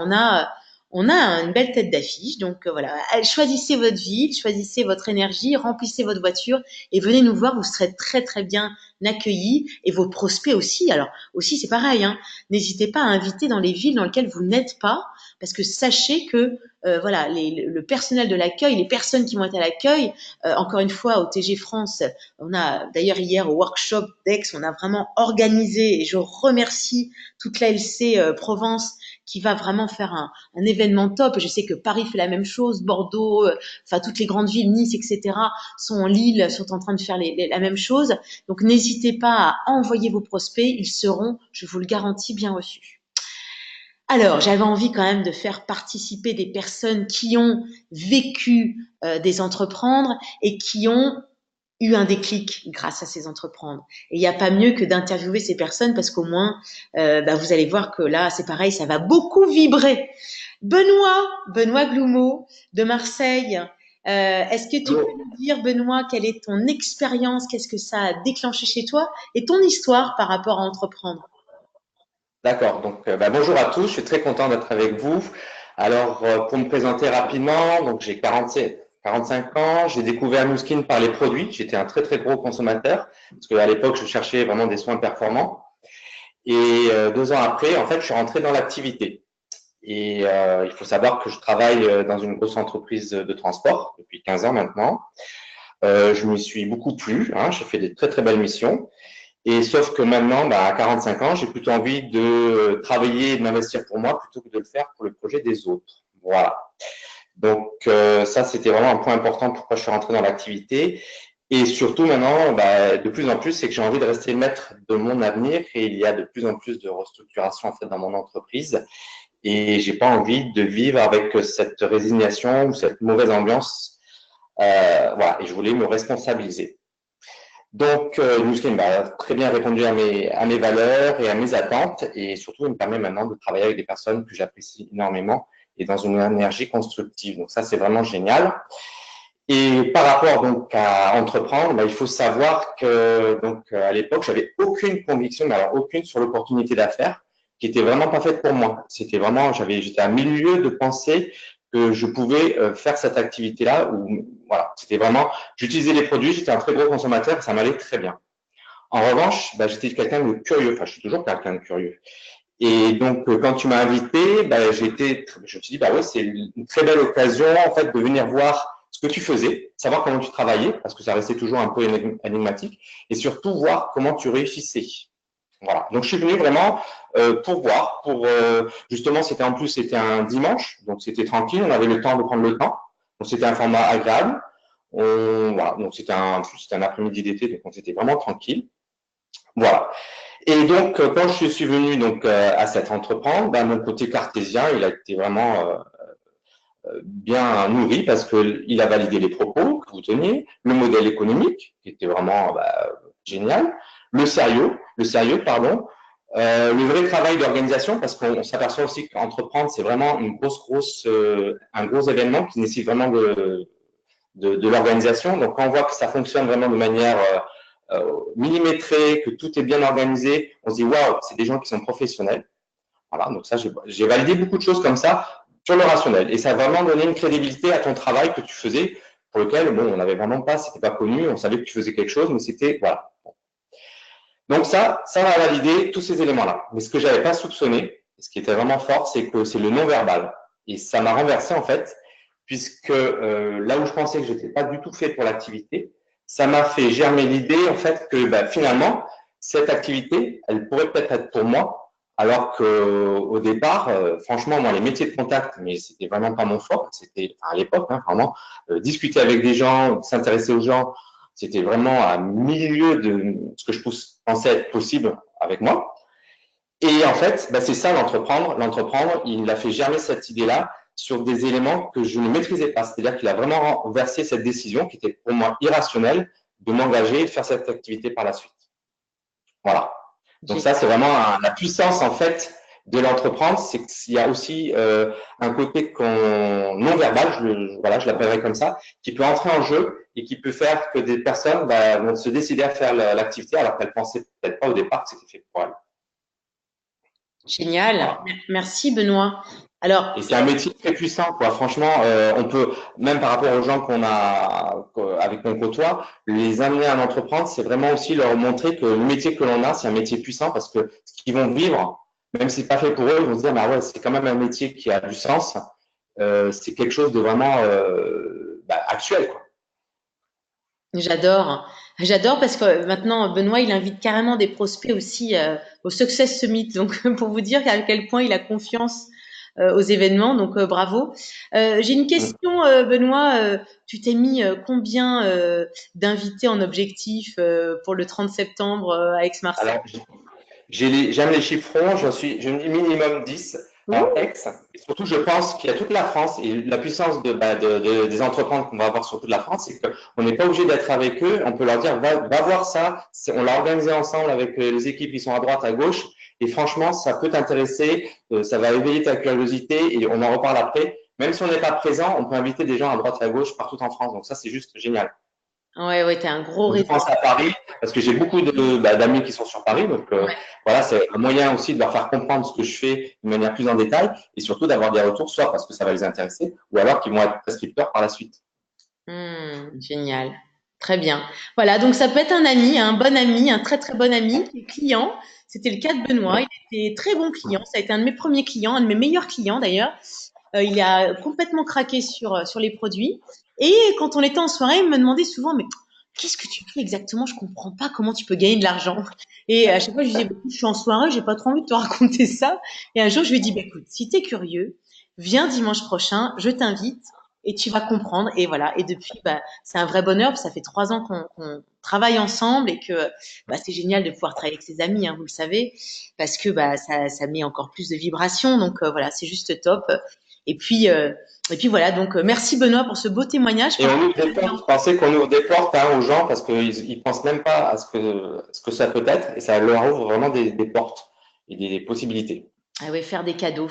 on a une belle tête d'affiche. Donc voilà, choisissez votre ville, choisissez votre énergie, remplissez votre voiture et venez nous voir. Vous serez très très bien accueillis et vos prospects aussi. Alors aussi c'est pareil, hein, n'hésitez pas à inviter dans les villes dans lesquelles vous n'êtes pas, parce que sachez que voilà, le personnel de l'accueil, les personnes qui vont être à l'accueil, encore une fois au TG France, on a d'ailleurs hier au workshop d'Aix, on a vraiment organisé et je remercie toute l'ALC Provence qui va vraiment faire un événement top. Je sais que Paris fait la même chose, Bordeaux, enfin toutes les grandes villes, Nice, etc. sont en Lille, sont en train de faire la même chose. Donc n'hésitez pas à envoyer vos prospects, ils seront, je vous le garantis, bien reçus. Alors, j'avais envie quand même de faire participer des personnes qui ont vécu des entreprendre et qui ont eu un déclic grâce à ces entreprendre. Et il n'y a pas mieux que d'interviewer ces personnes parce qu'au moins, vous allez voir que là, c'est pareil, ça va beaucoup vibrer. Benoît Gloumeau de Marseille, est-ce que tu peux nous dire, Benoît, quelle est ton expérience, qu'est-ce que ça a déclenché chez toi et ton histoire par rapport à entreprendre? D'accord, donc bonjour à tous, je suis très content d'être avec vous. Alors, pour me présenter rapidement, donc j'ai 45 ans, j'ai découvert Nu Skin par les produits, j'étais un très très gros consommateur, parce qu'à l'époque, je cherchais vraiment des soins performants. Et 2 ans après, en fait, je suis rentré dans l'activité. Et il faut savoir que je travaille dans une grosse entreprise de transport depuis 15 ans maintenant. Je m'y suis beaucoup plu, hein, j'ai fait des très très belles missions. Et sauf que maintenant, à 45 ans, j'ai plutôt envie de travailler et de m'investir pour moi plutôt que de le faire pour le projet des autres. Voilà. Donc ça, c'était vraiment un point important pourquoi je suis rentré dans l'activité. Et surtout maintenant, de plus en plus, c'est que j'ai envie de rester maître de mon avenir et il y a de plus en plus de restructuration en fait dans mon entreprise. Et j'ai pas envie de vivre avec cette résignation ou cette mauvaise ambiance. Voilà. Et je voulais me responsabiliser. Donc, Nu Skin a très bien répondu à mes valeurs et à mes attentes et surtout, il me permet maintenant de travailler avec des personnes que j'apprécie énormément et dans une énergie constructive. Donc, ça, c'est vraiment génial. Et par rapport donc à entreprendre, il faut savoir que donc à l'époque, j'avais aucune conviction, mais alors aucune sur l'opportunité d'affaires qui était vraiment pas faite pour moi. C'était vraiment, j'étais à milieu de penser que je pouvais faire cette activité-là où voilà, c'était vraiment, j'utilisais les produits, j'étais un très gros consommateur, ça m'allait très bien. En revanche, j'étais quelqu'un de curieux, enfin je suis toujours quelqu'un de curieux. Et donc quand tu m'as invité, je me suis dit ouais, c'est une très belle occasion en fait de venir voir ce que tu faisais, savoir comment tu travaillais parce que ça restait toujours un peu énigmatique et surtout voir comment tu réussissais. Voilà. Donc je suis venu vraiment pour voir, justement c'était un dimanche, donc c'était tranquille, on avait le temps de prendre le temps, donc c'était un format agréable. Voilà, donc c'était un après-midi d'été, donc on était vraiment tranquille. Voilà. Et donc quand je suis venu donc à cet entreprendre, mon côté cartésien, il a été vraiment bien nourri parce qu'il a validé les propos que vous teniez, le modèle économique qui était vraiment génial, le sérieux, pardon, le vrai travail d'organisation parce qu'on s'aperçoit aussi qu'entreprendre c'est vraiment un gros événement qui nécessite vraiment de l'organisation. Donc quand on voit que ça fonctionne vraiment de manière millimétrée, que tout est bien organisé, on se dit waouh, c'est des gens qui sont professionnels. Voilà, donc ça j'ai validé beaucoup de choses comme ça sur le rationnel et ça a vraiment donné une crédibilité à ton travail que tu faisais pour lequel on n'avait vraiment pas, c'était pas connu, on savait que tu faisais quelque chose, mais c'était voilà. Donc ça m'a validé tous ces éléments-là. Mais ce que j'avais pas soupçonné, ce qui était vraiment fort, c'est que c'est le non-verbal. Et ça m'a renversé en fait, puisque là où je pensais que j'étais pas du tout fait pour l'activité, ça m'a fait germer l'idée en fait que finalement cette activité, elle pourrait peut-être être pour moi, alors qu'au départ, franchement, moi les métiers de contact, mais c'était vraiment pas mon fort. C'était à l'époque vraiment discuter avec des gens, s'intéresser aux gens, c'était vraiment à milieu de ce que je pensais être possible avec moi. Et en fait, c'est ça l'entreprendre. L'entreprendre, il a fait germer cette idée-là sur des éléments que je ne maîtrisais pas. C'est-à-dire qu'il a vraiment renversé cette décision qui était pour moi irrationnelle de m'engager et de faire cette activité par la suite. Voilà. Donc ça, c'est vraiment la puissance en fait de l'entreprendre, c'est qu'il y a aussi un côté non verbal, je l'appellerai comme ça, qui peut entrer en jeu et qui peut faire que des personnes vont se décider à faire l'activité alors qu'elles pensaient peut-être pas au départ que c'était fait pour elles. Génial. Voilà. Merci, Benoît. Alors, Et c'est un métier très puissant, quoi. Franchement, on peut, même par rapport aux gens avec qu'on côtoie, les amener à en entreprendre, c'est vraiment aussi leur montrer que le métier que l'on a, c'est un métier puissant parce que ce qu'ils vont vivre, même si c'est pas fait pour eux, ils vont se dire, mais ah ouais, c'est quand même un métier qui a du sens. C'est quelque chose de vraiment actuel, quoi. j'adore. J'adore parce que maintenant, Benoît, il invite carrément des prospects aussi au Success Summit. Donc, pour vous dire à quel point il a confiance aux événements. Donc, bravo. J'ai une Mm. question, Benoît. Tu t'es mis combien d'invités en objectif pour le 30 septembre à Aix-Marseille? Alors, j'aime les chiffrons, je me dis minimum 10 à Ouh. Aix. Et surtout, je pense qu'il y a toute la France et la puissance des entrepreneurs qu'on va avoir sur toute la France, c'est qu'on n'est pas obligé d'être avec eux. On peut leur dire, va voir ça. On l'a organisé ensemble avec les équipes qui sont à droite, à gauche. Et franchement, ça peut t'intéresser, ça va éveiller ta curiosité et on en reparle après. Même si on n'est pas présent, on peut inviter des gens à droite, à gauche, partout en France. Donc ça, c'est juste génial. Ouais, ouais, t'as un gros Donc, je réseau. pense à Paris parce que j'ai beaucoup d'amis qui sont sur Paris. Donc, voilà, c'est un moyen aussi de leur faire comprendre ce que je fais de manière plus en détail et surtout d'avoir des retours, soit parce que ça va les intéresser ou alors qu'ils vont être prescripteurs par la suite. Génial. Très bien. Voilà, donc ça peut être un ami, un bon ami, un très très bon ami qui est client. C'était le cas de Benoît. Il était très bon client. Ça a été un de mes premiers clients, un de mes meilleurs clients d'ailleurs. Il a complètement craqué sur les produits. Et quand on était en soirée, il me demandait souvent, mais qu'est-ce que tu fais exactement? Je comprends pas comment tu peux gagner de l'argent. Et à chaque fois, je lui disais, bah, écoute, je suis en soirée, j'ai pas trop envie de te raconter ça. Et un jour, je lui ai dit, bah, écoute, si tu es curieux, viens dimanche prochain, je t'invite et tu vas comprendre. Et voilà. Et depuis, bah, c'est un vrai bonheur. Ça fait 3 ans qu'on travaille ensemble et que bah, c'est génial de pouvoir travailler avec ses amis, hein, vous le savez, parce que bah, ça met encore plus de vibrations. Donc voilà, c'est juste top. Et puis, euh, et puis voilà, donc merci Benoît pour ce beau témoignage. Et on Franchement, ouvre des portes. Pensez qu'on ouvre des portes aux gens parce qu'ils ne pensent même pas à ce que ça peut être et ça leur ouvre vraiment des portes et des possibilités. ah ouais, faire des cadeaux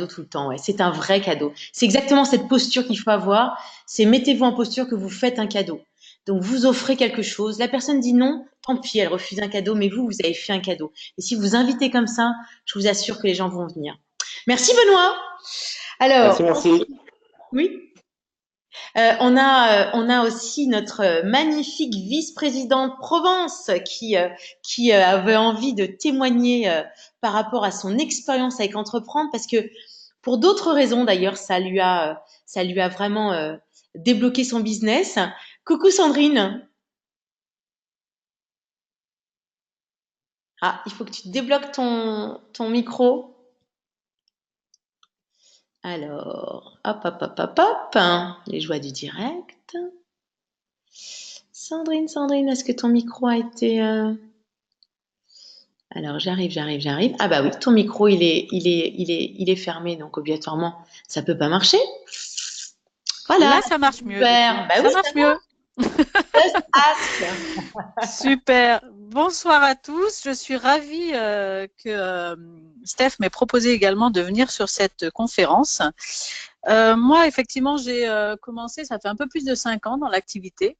tout le temps, ouais. C'est un vrai cadeau. C'est exactement cette posture qu'il faut avoir. C'est mettez-vous en posture que vous faites un cadeau. Donc vous offrez quelque chose. La personne dit non, tant pis, elle refuse un cadeau, mais vous avez fait un cadeau. Et si vous invitez comme ça, je vous assure que les gens vont venir. Merci Benoît. Alors, Merci, merci. oui. On a aussi notre magnifique vice-présidente Provence qui avait envie de témoigner par rapport à son expérience avec Entreprendre parce que pour d'autres raisons d'ailleurs, ça lui a vraiment débloqué son business. Coucou Sandrine. Ah, il faut que tu débloques ton micro. Alors, hop, hop, hop, hop, hop. Les joies du direct. Sandrine, est-ce que ton micro a été... Alors, j'arrive. Ah bah oui, ton micro, il est fermé, donc obligatoirement, ça peut pas marcher. Voilà, Là, ça marche mieux du coup. super. Bah Ça oui, ça marche mieux. just ask. Super. Bonsoir à tous. Je suis ravie que Steph m'ait proposé également de venir sur cette conférence. Moi, effectivement, j'ai commencé, ça fait un peu plus de 5 ans dans l'activité.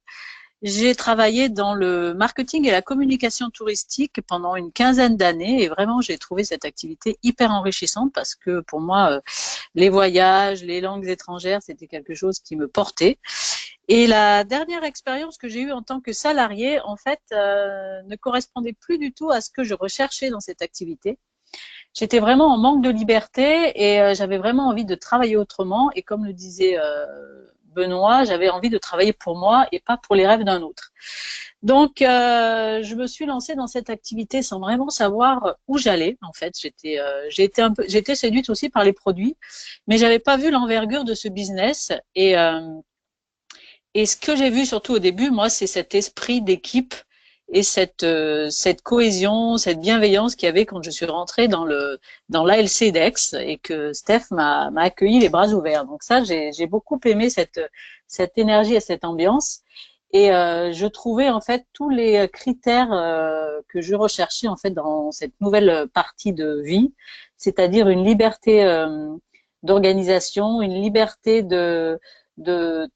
J'ai travaillé dans le marketing et la communication touristique pendant une quinzaine d'années et vraiment, j'ai trouvé cette activité hyper enrichissante parce que pour moi, les voyages, les langues étrangères, c'était quelque chose qui me portait. Et la dernière expérience que j'ai eue en tant que salariée, en fait, ne correspondait plus du tout à ce que je recherchais dans cette activité. J'étais vraiment en manque de liberté et j'avais vraiment envie de travailler autrement. Et comme le disait Benoît, j'avais envie de travailler pour moi et pas pour les rêves d'un autre. Donc, je me suis lancée dans cette activité sans vraiment savoir où j'allais. En fait, j'étais séduite aussi par les produits, mais j'avais pas vu l'envergure de ce business. Et ce que j'ai vu surtout au début, moi, c'est cet esprit d'équipe et cette cohésion, cette bienveillance qu'il y avait quand je suis rentrée dans l'ALC d'Aix et que Steph m'a accueilli les bras ouverts. Donc ça, j'ai beaucoup aimé cette énergie et cette ambiance. Et je trouvais en fait tous les critères que je recherchais en fait dans cette nouvelle partie de vie, c'est-à-dire une liberté d'organisation, une liberté de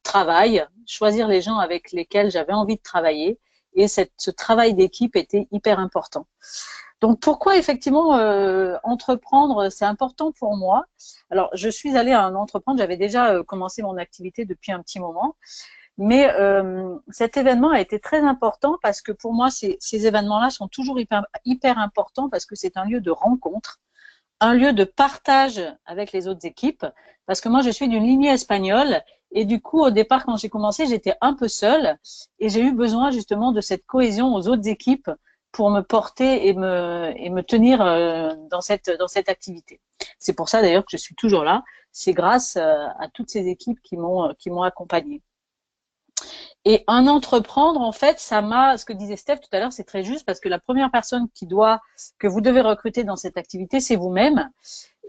travail, choisir les gens avec lesquels j'avais envie de travailler et ce travail d'équipe était hyper important. Donc pourquoi effectivement entreprendre, c'est important pour moi. Alors je suis allée à un entreprendre, j'avais déjà commencé mon activité depuis un petit moment, mais cet événement a été très important parce que pour moi ces événements-là sont toujours hyper importants parce que c'est un lieu de rencontre, un lieu de partage avec les autres équipes, parce que moi je suis d'une lignée espagnole et du coup au départ quand j'ai commencé j'étais un peu seule et j'ai eu besoin justement de cette cohésion aux autres équipes pour me porter et me tenir dans cette activité. C'est pour ça d'ailleurs que je suis toujours là. C'est grâce à toutes ces équipes qui m'ont accompagnée. Et un entreprendre, en fait, ce que disait Steph tout à l'heure, c'est très juste parce que la première personne que vous devez recruter dans cette activité, c'est vous-même.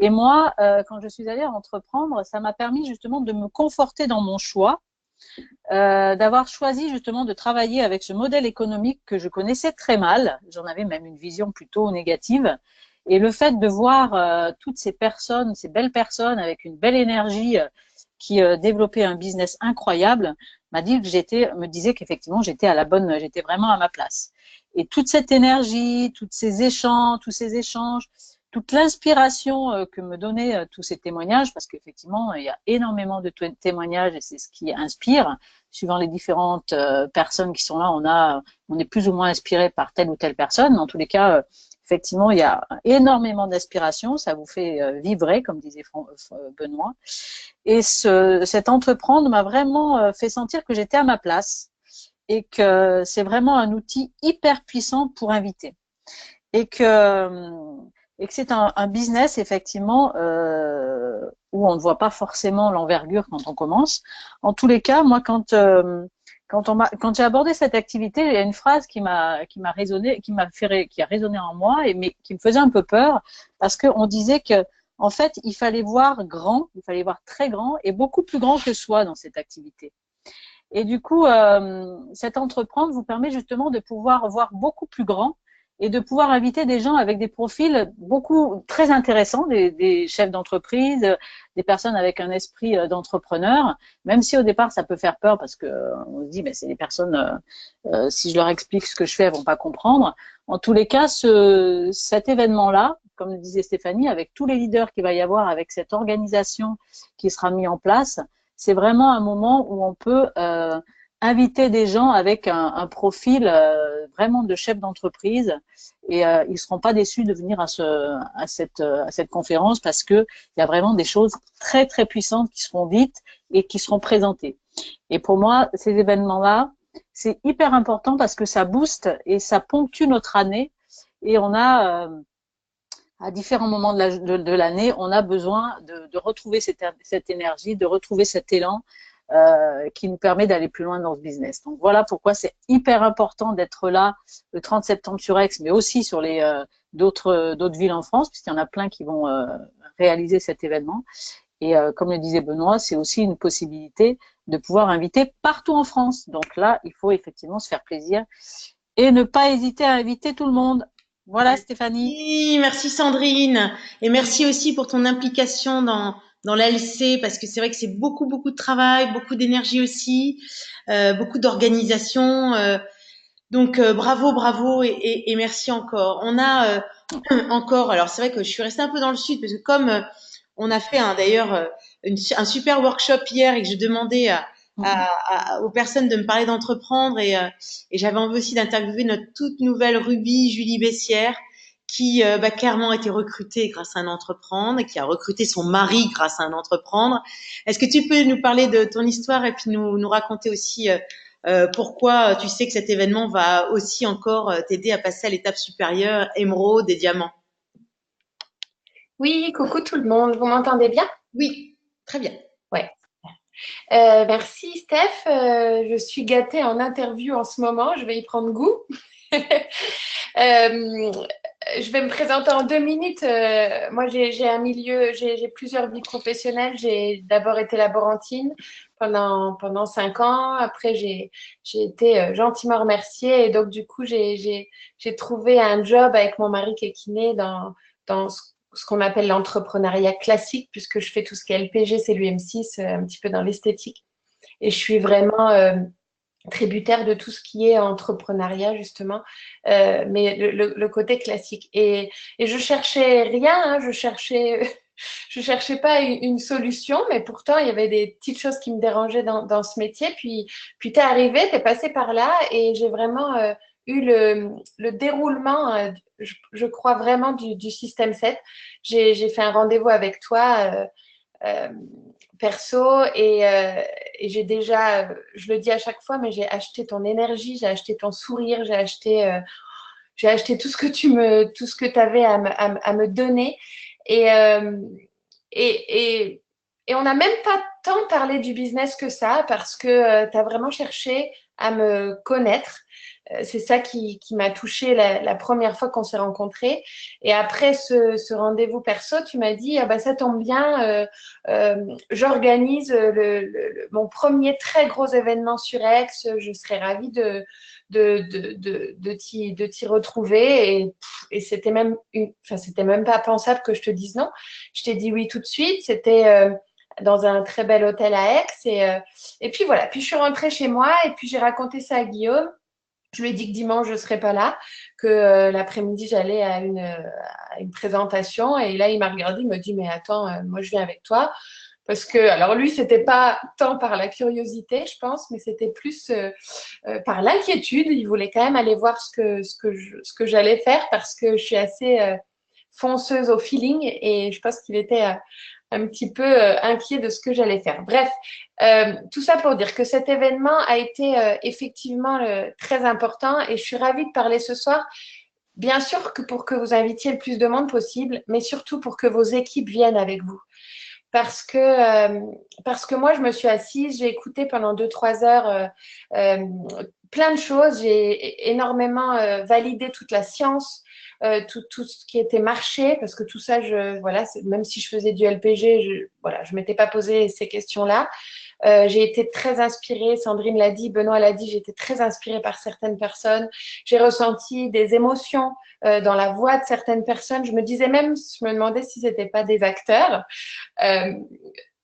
Et moi, quand je suis allée entreprendre, ça m'a permis justement de me conforter dans mon choix, d'avoir choisi justement de travailler avec ce modèle économique que je connaissais très mal. J'en avais même une vision plutôt négative. Et le fait de voir toutes ces personnes, ces belles personnes avec une belle énergie qui développaient un business incroyable, me disait qu'effectivement j'étais vraiment à ma place. Et toute cette énergie, tous ces échanges, toute l'inspiration que me donnaient tous ces témoignages, parce qu'effectivement il y a énormément de témoignages et c'est ce qui inspire. Suivant les différentes personnes qui sont là, on est plus ou moins inspiré par telle ou telle personne. Mais en tous les cas, effectivement, il y a énormément d'inspiration. Ça vous fait vibrer, comme disait Benoît. Et cet entreprendre m'a vraiment fait sentir que j'étais à ma place et que c'est vraiment un outil hyper puissant pour inviter. Et que c'est un business, effectivement, où on ne voit pas forcément l'envergure quand on commence. En tous les cas, moi, quand j'ai abordé cette activité, il y a une phrase qui a résonné en moi, mais qui me faisait un peu peur, parce qu'on disait que, en fait, il fallait voir grand, il fallait voir très grand et beaucoup plus grand que soi dans cette activité. Et du coup, cet entreprendre vous permet justement de pouvoir voir beaucoup plus grand et de pouvoir inviter des gens avec des profils très intéressants, des chefs d'entreprise, des personnes avec un esprit d'entrepreneur, même si au départ ça peut faire peur parce que on se dit mais c'est des personnes, si je leur explique ce que je fais, elles vont pas comprendre. En tous les cas, cet événement-là, comme le disait Stéphanie, avec tous les leaders qu'il va y avoir, avec cette organisation qui sera mise en place, c'est vraiment un moment où on peut inviter des gens avec un profil vraiment de chef d'entreprise et ils ne seront pas déçus de venir à cette conférence parce qu'il y a vraiment des choses très très puissantes qui seront dites et qui seront présentées. Et pour moi, ces événements-là, c'est hyper important parce que ça booste et ça ponctue notre année et on a à différents moments de l'année, on a besoin de retrouver cette énergie, de retrouver cet élan qui nous permet d'aller plus loin dans ce business. Donc voilà pourquoi c'est hyper important d'être là le 30 septembre sur Aix, mais aussi sur d'autres villes en France, puisqu'il y en a plein qui vont réaliser cet événement. Et comme le disait Benoît, c'est aussi une possibilité de pouvoir inviter partout en France. Donc là, il faut effectivement se faire plaisir et ne pas hésiter à inviter tout le monde. Voilà, Stéphanie. Oui, merci Sandrine. Et merci aussi pour ton implication dans l'ALC, parce que c'est vrai que c'est beaucoup, beaucoup de travail, beaucoup d'énergie aussi, beaucoup d'organisation. Donc, bravo, bravo et merci encore. On a encore, alors c'est vrai que je suis restée un peu dans le sud, parce que comme on a fait d'ailleurs un super workshop hier et que je demandais aux personnes de me parler d'entreprendre et j'avais envie aussi d'interviewer notre toute nouvelle Ruby, Julie Bessière, qui clairement a été recrutée grâce à un entreprendre et qui a recruté son mari grâce à un entreprendre. Est-ce que tu peux nous parler de ton histoire et puis nous raconter aussi pourquoi tu sais que cet événement va aussi encore t'aider à passer à l'étape supérieure, émeraude et diamant? Oui, coucou tout le monde, vous m'entendez bien? Oui, très bien. Ouais. Merci Steph, je suis gâtée en interview en ce moment, je vais y prendre goût. Je vais me présenter en 2 minutes. Moi, j'ai plusieurs vies professionnelles. J'ai d'abord été laborantine pendant 5 ans. Après, j'ai été gentiment remerciée. Et donc, du coup, j'ai trouvé un job avec mon mari qui est kiné dans ce qu'on appelle l'entrepreneuriat classique, puisque je fais tout ce qui est LPG, c'est l'UM6, un petit peu dans l'esthétique. Et je suis vraiment tributaire de tout ce qui est entrepreneuriat, justement, mais le côté classique. Et je cherchais rien, hein, je cherchais pas une solution, mais pourtant, il y avait des petites choses qui me dérangeaient dans ce métier. Puis tu es arrivé, tu es passé par là et j'ai vraiment eu le déroulement, je crois vraiment, du système 7. J'ai fait un rendez-vous avec toi. Euh, Perso et j'ai déjà, je le dis à chaque fois, mais j'ai acheté ton énergie, j'ai acheté ton sourire, j'ai acheté tout ce que tu avais à me donner et, et, et on n'a même pas tant parlé du business que ça parce que tu as vraiment cherché à me connaître. C'est ça qui m'a touchée la première fois qu'on s'est rencontrés. Et après ce rendez-vous perso, tu m'as dit, ah bah, ça tombe bien, j'organise mon premier très gros événement sur Aix. Je serais ravie de t'y retrouver. Et c'était même pas pensable que je te dise non. Je t'ai dit oui tout de suite. C'était dans un très bel hôtel à Aix. Et puis voilà. Puis je suis rentrée chez moi et puis j'ai raconté ça à Guillaume. Je lui ai dit que dimanche, je ne serais pas là, que l'après-midi, j'allais à une présentation. Et là, il m'a regardé, il me dit, mais attends, moi, je viens avec toi. Parce que, alors lui, c'était pas tant par la curiosité, je pense, mais c'était plus par l'inquiétude. Il voulait quand même aller voir ce que j'allais faire parce que je suis assez fonceuse au feeling et je pense qu'il était un petit peu inquiet de ce que j'allais faire. Bref, tout ça pour dire que cet événement a été effectivement très important et je suis ravie de parler ce soir. Bien sûr que pour que vous invitiez le plus de monde possible, mais surtout pour que vos équipes viennent avec vous. Parce que moi, je me suis assise, j'ai écouté pendant 2-3 heures plein de choses, j'ai énormément validé toute la science, tout ce qui était marché, parce que tout ça, voilà, même si je faisais du LPG, voilà, je ne m'étais pas posé ces questions-là. J'ai été très inspirée, Sandrine l'a dit, Benoît l'a dit, j'ai été très inspirée par certaines personnes. J'ai ressenti des émotions dans la voix de certaines personnes. Je me demandais si ce n'étaient pas des acteurs. Euh,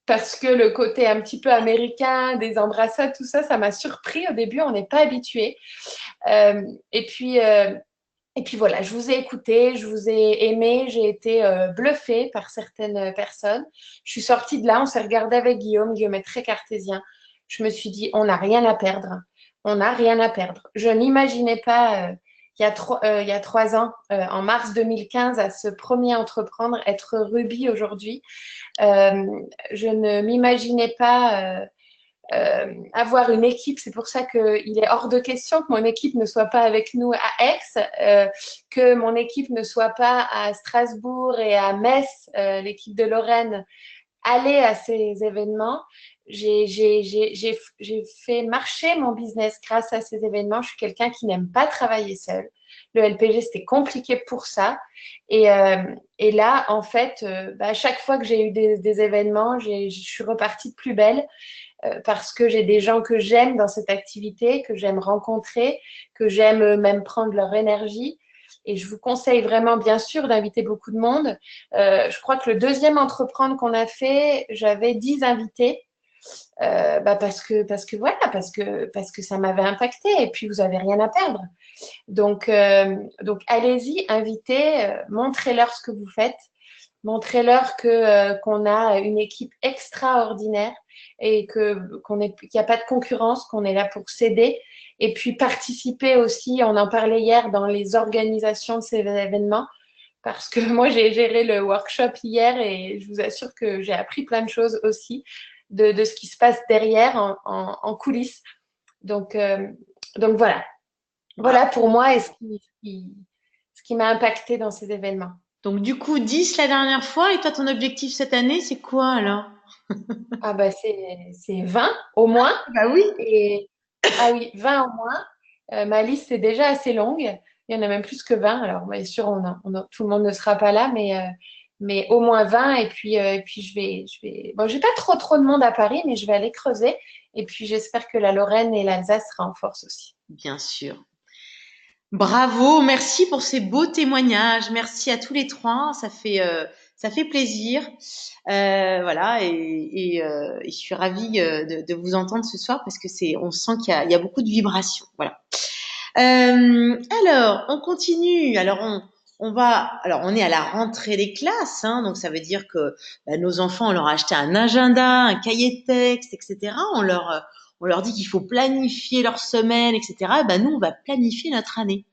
Parce que le côté un petit peu américain, des embrassades, tout ça, ça m'a surpris. Au début, on n'est pas habitué. Euh, et puis, euh, et puis voilà, je vous ai écouté, je vous ai aimé, j'ai été bluffée par certaines personnes. Je suis sortie de là, on s'est regardé avec Guillaume. Guillaume est très cartésien. Je me suis dit, on n'a rien à perdre. On n'a rien à perdre. Je n'imaginais pas, il y a 3 ans, en mars 2015, à ce premier entreprendre, être Ruby aujourd'hui. Euh, je ne m'imaginais pas avoir une équipe. C'est pour ça qu'il est hors de question que mon équipe ne soit pas avec nous à Aix, que mon équipe ne soit pas à Strasbourg et à Metz, l'équipe de Lorraine, aller à ces événements. J'ai fait marcher mon business grâce à ces événements. Je suis quelqu'un qui n'aime pas travailler seul. Le LPG, c'était compliqué pour ça. Et là, en fait, à chaque fois que j'ai eu des événements, je suis repartie de plus belle parce que j'ai des gens que j'aime dans cette activité, que j'aime rencontrer, que j'aime même prendre leur énergie. Et je vous conseille vraiment, bien sûr, d'inviter beaucoup de monde. Je crois que le deuxième entreprendre qu'on a fait, j'avais 10 invités. Parce que ça m'avait impacté et puis vous n'avez rien à perdre. Donc allez-y, invitez, montrez-leur ce que vous faites, montrez-leur qu'on a une équipe extraordinaire et qu'il n'y a pas de concurrence, qu'on est là pour s'aider. Et puis participer aussi, on en parlait hier, dans les organisations de ces événements. Parce que moi, j'ai géré le workshop hier et je vous assure que j'ai appris plein de choses aussi de ce qui se passe derrière en coulisses. Donc, donc voilà. Voilà pour moi et ce qui m'a impacté dans ces événements. Donc, du coup, 10 la dernière fois. Et toi, ton objectif cette année, c'est quoi alors? Ah bah c'est 20 au moins. Bah oui. Et, ah oui, 20 au moins. Ma liste est déjà assez longue. Il y en a même plus que 20. Alors, bien sûr, tout le monde ne sera pas là, mais au moins 20. Et puis bon, j'ai pas trop de monde à Paris, mais je vais aller creuser. Et puis, j'espère que la Lorraine et l'Alsace sera en force aussi. Bien sûr. Bravo, merci pour ces beaux témoignages. Merci à tous les trois. Ça fait ça fait plaisir. Voilà, et je suis ravie de vous entendre ce soir parce que on sent qu'il y a beaucoup de vibrations. Voilà. Alors, on continue. Alors, on est à la rentrée des classes, hein, donc ça veut dire que nos enfants, on leur a acheté un agenda, un cahier de texte, etc. On leur dit qu'il faut planifier leur semaine, etc. Et nous, on va planifier notre année.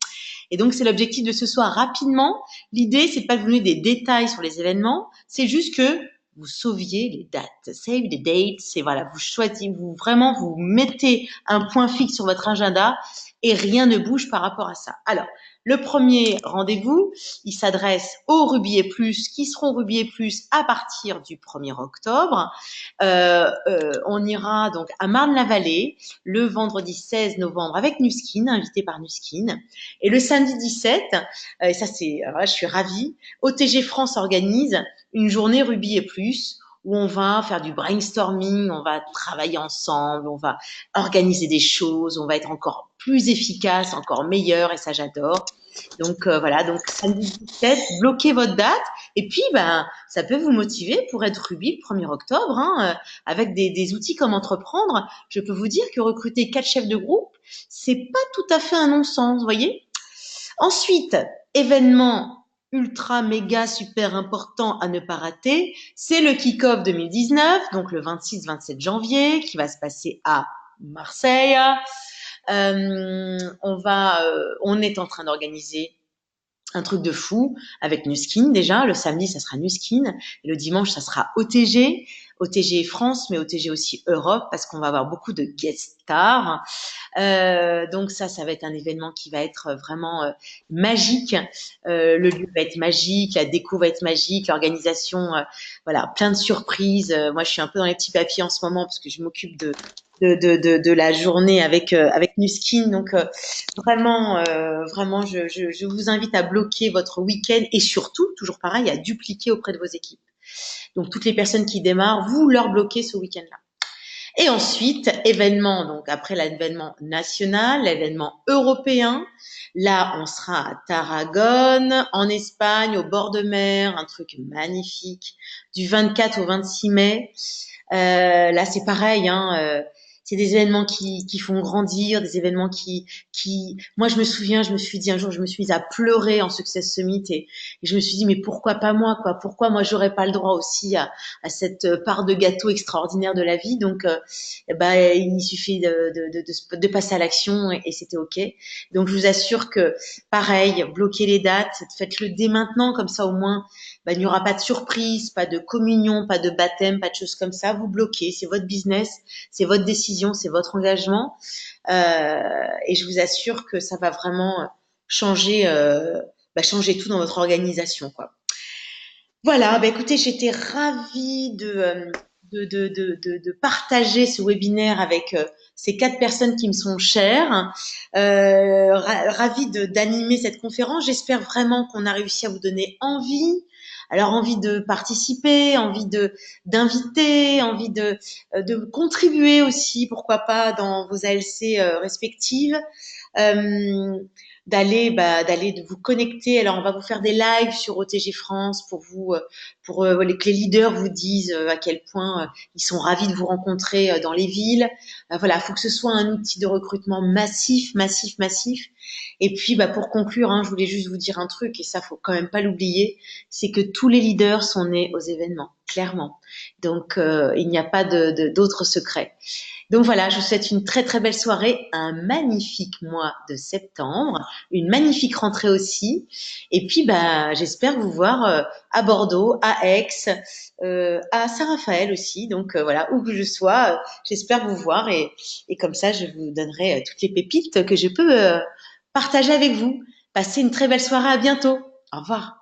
Et donc, c'est l'objectif de ce soir. Rapidement, l'idée, c'est pas de vous donner des détails sur les événements, c'est juste que vous sauviez les dates. Save the dates, c'est voilà, vous choisissez, vous mettez un point fixe sur votre agenda et rien ne bouge par rapport à ça. Alors, le premier rendez-vous, il s'adresse aux Ruby et Plus qui seront Ruby et Plus à partir du 1er octobre. On ira donc à Marne-la-Vallée le vendredi 16 novembre avec Nuskin, invité par Nuskin. Et le samedi 17, et ça je suis ravie, OTG France organise une journée Ruby et Plus où on va faire du brainstorming, on va travailler ensemble, on va organiser des choses, on va être encore plus efficace, encore meilleur, et ça j'adore. Donc voilà, donc samedi 17, bloquez votre date et puis ça peut vous motiver pour être Ruby le 1er octobre, hein, avec des outils comme entreprendre. Je peux vous dire que recruter 4 chefs de groupe, c'est pas tout à fait un non-sens, vous voyez. Ensuite, événement ultra méga super important à ne pas rater, c'est le kick-off 2019, donc le 26-27 janvier, qui va se passer à Marseille. On est en train d'organiser un truc de fou avec Nuskin déjà. Le samedi, ça sera Nuskin. Et le dimanche, ça sera OTG. OTG France, mais OTG aussi Europe, parce qu'on va avoir beaucoup de guest stars. Donc ça va être un événement qui va être vraiment magique. Le lieu va être magique, la déco va être magique, l'organisation, voilà, plein de surprises. Moi, je suis un peu dans les petits papiers en ce moment parce que je m'occupe de la journée avec Nuskin. Donc vraiment, je vous invite à bloquer votre week-end et surtout, toujours pareil, à dupliquer auprès de vos équipes. Donc toutes les personnes qui démarrent, vous leur bloquez ce week-end-là. Et ensuite, événement, donc après l'événement national, l'événement européen, là on sera à Tarragone, en Espagne, au bord de mer, un truc magnifique, du 24 au 26 mai. Là c'est pareil, hein, c'est des événements qui font grandir, des événements moi je me souviens, je me suis dit un jour, je me suis mise à pleurer en Success Summit et je me suis dit mais pourquoi pas moi, quoi, pourquoi moi j'aurais pas le droit aussi à cette part de gâteau extraordinaire de la vie. Donc il suffit de passer à l'action et c'était ok. Donc je vous assure que pareil, bloquez les dates, faites-le dès maintenant, comme ça au moins il n'y aura pas de surprise, pas de communion, pas de baptême, pas de choses comme ça. Vous bloquez, c'est votre business, c'est votre décision, c'est votre engagement. Et je vous assure que ça va vraiment changer tout dans votre organisation, quoi. Voilà, écoutez, j'étais ravie de partager ce webinaire avec ces 4 personnes qui me sont chères. Ravie d'animer cette conférence. J'espère vraiment qu'on a réussi à vous donner envie. Alors envie de participer, envie d'inviter, envie de contribuer aussi, pourquoi pas, dans vos ALC respectives. D'aller de vous connecter. Alors on va vous faire des lives sur OTG France pour que les leaders vous disent à quel point ils sont ravis de vous rencontrer dans les villes. Voilà, faut que ce soit un outil de recrutement massif. Et puis pour conclure, hein, je voulais juste vous dire un truc, et ça faut quand même pas l'oublier, c'est que tous les leaders sont nés aux événements, clairement. Donc il n'y a pas d'autres secrets. Donc voilà, je vous souhaite une très très belle soirée, un magnifique mois de septembre, une magnifique rentrée aussi. Et puis j'espère vous voir à Bordeaux, à Aix, à Saint-Raphaël aussi. Donc voilà, où que je sois, j'espère vous voir et comme ça je vous donnerai toutes les pépites que je peux partager avec vous. Passez une très belle soirée, à bientôt. Au revoir.